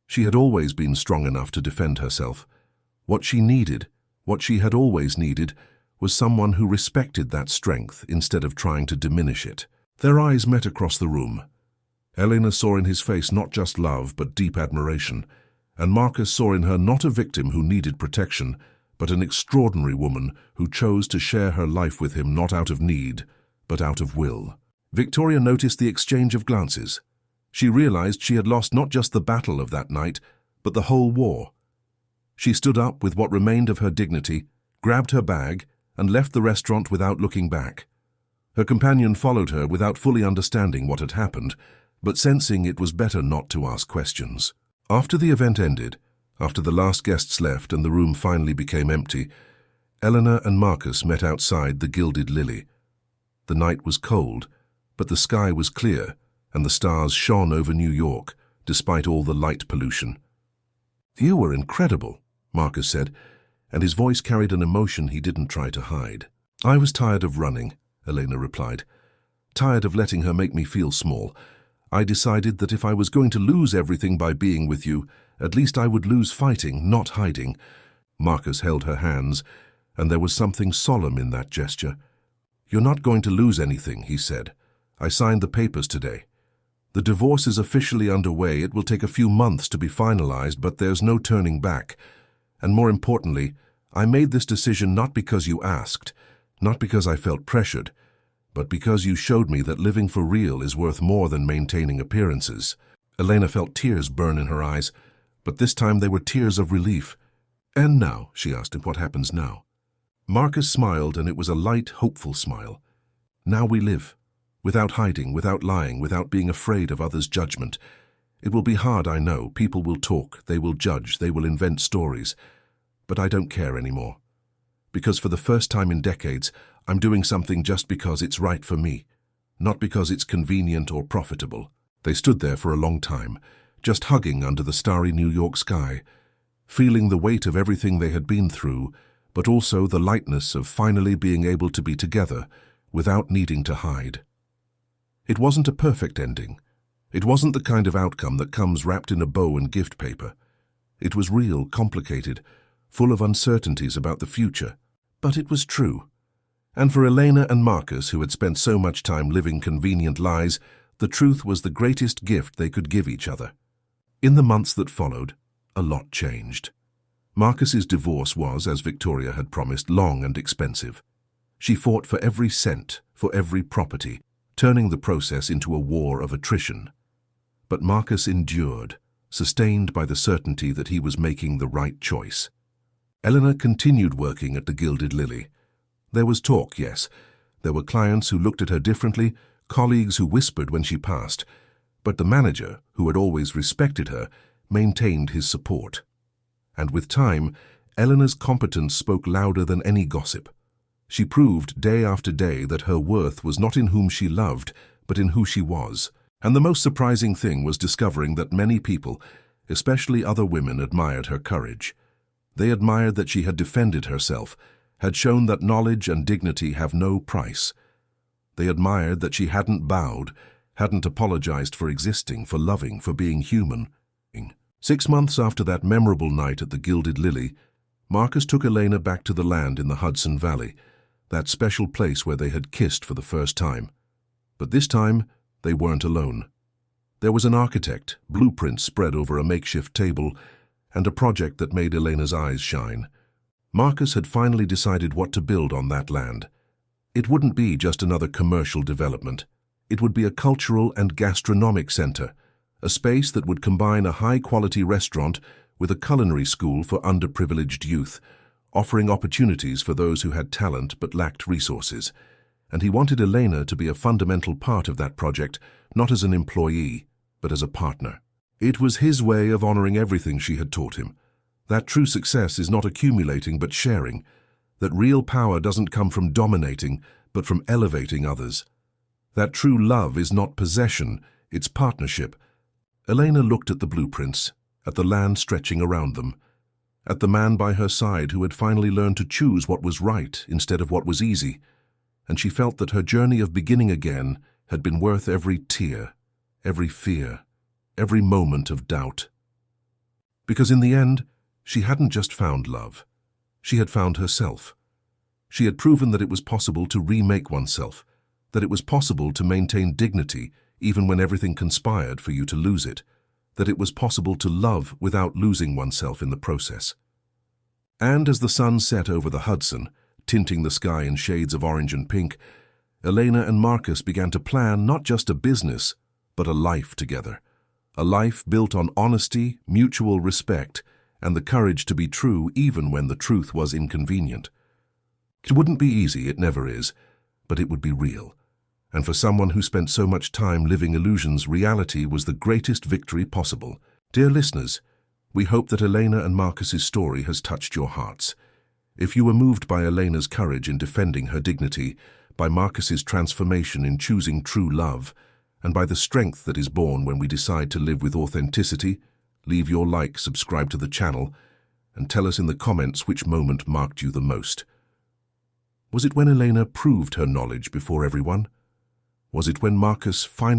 [SPEAKER 1] She had always been strong enough to defend herself. What she needed, what she had always needed, was someone who respected that strength instead of trying to diminish it. Their eyes met across the room. Elena saw in his face not just love, but deep admiration, and Marcus saw in her not a victim who needed protection, but an extraordinary woman who chose to share her life with him not out of need, but out of will. Victoria noticed the exchange of glances. She realized she had lost not just the battle of that night, but the whole war. She stood up with what remained of her dignity, grabbed her bag, and left the restaurant without looking back. Her companion followed her without fully understanding what had happened, but sensing it was better not to ask questions. After the event ended, after the last guests left and the room finally became empty, Eleanor and Marcus met outside the Gilded Lily. The night was cold, but the sky was clear, and the stars shone over New York, despite all the light pollution. "You were incredible," Marcus said, and his voice carried an emotion he didn't try to hide. "I was tired of running," Elena replied. "Tired of letting her make me feel small. I decided that if I was going to lose everything by being with you, at least I would lose fighting, not hiding." Marcus held her hands, and there was something solemn in that gesture. "You're not going to lose anything," he said. "I signed the papers today. The divorce is officially underway. It will take a few months to be finalized, but there's no turning back. And more importantly, I made this decision not because you asked, not because I felt pressured, but because you showed me that living for real is worth more than maintaining appearances. Elena felt tears burn in her eyes, but this time they were tears of relief. And now, she asked him, what happens now? Marcus smiled, and it was a light, hopeful smile. Now we live, without hiding, without lying, without being afraid of others' judgment. It will be hard, I know. People will talk, they will judge, they will invent stories. But I don't care anymore. Because for the first time in decades, I'm doing something just because it's right for me, not because it's convenient or profitable. They stood there for a long time, just hugging under the starry New York sky, feeling the weight of everything they had been through, but also the lightness of finally being able to be together without needing to hide. It wasn't a perfect ending. It wasn't the kind of outcome that comes wrapped in a bow and gift paper. It was real, complicated, full of uncertainties about the future. But it was true. And for Elena and Marcus, who had spent so much time living convenient lies, the truth was the greatest gift they could give each other. In the months that followed, a lot changed. Marcus's divorce was, as Victoria had promised, long and expensive. She fought for every cent, for every property, turning the process into a war of attrition. But Marcus endured, sustained by the certainty that he was making the right choice. Eleanor continued working at the Gilded Lily. There was talk, yes. There were clients who looked at her differently, colleagues who whispered when she passed. But the manager, who had always respected her, maintained his support. And with time, Eleanor's competence spoke louder than any gossip. She proved day after day that her worth was not in whom she loved, but in who she was. And the most surprising thing was discovering that many people, especially other women, admired her courage. They admired that she had defended herself, had shown that knowledge and dignity have no price. They admired that she hadn't bowed, hadn't apologized for existing, for loving, for being human. 6 months after that memorable night at the Gilded Lily, Marcus took Elena back to the land in the Hudson Valley, that special place where they had kissed for the first time. But this time, they weren't alone. There was an architect, blueprints spread over a makeshift table, and a project that made Elena's eyes shine. Marcus had finally decided what to build on that land. It wouldn't be just another commercial development. It would be a cultural and gastronomic center, a space that would combine a high-quality restaurant with a culinary school for underprivileged youth, offering opportunities for those who had talent but lacked resources. And he wanted Elena to be a fundamental part of that project, not as an employee, but as a partner. It was his way of honoring everything she had taught him. That true success is not accumulating but sharing. That real power doesn't come from dominating, but from elevating others. That true love is not possession, it's partnership. Elena looked at the blueprints, at the land stretching around them, at the man by her side who had finally learned to choose what was right instead of what was easy, and she felt that her journey of beginning again had been worth every tear, every fear, every moment of doubt. Because in the end, she hadn't just found love. She had found herself. She had proven that it was possible to remake oneself, that it was possible to maintain dignity even when everything conspired for you to lose it, that it was possible to love without losing oneself in the process. And as the sun set over the Hudson, tinting the sky in shades of orange and pink, Elena and Marcus began to plan not just a business, but a life together. A life built on honesty, mutual respect, and the courage to be true even when the truth was inconvenient. It wouldn't be easy, it never is, but it would be real. And for someone who spent so much time living illusions, reality was the greatest victory possible. Dear listeners, we hope that Elena and Marcus's story has touched your hearts. If you were moved by Elena's courage in defending her dignity, by Marcus's transformation in choosing true love, and by the strength that is born when we decide to live with authenticity, leave your like, subscribe to the channel, and tell us in the comments which moment marked you the most. Was it when Elena proved her knowledge before everyone? Was it when Marcus finally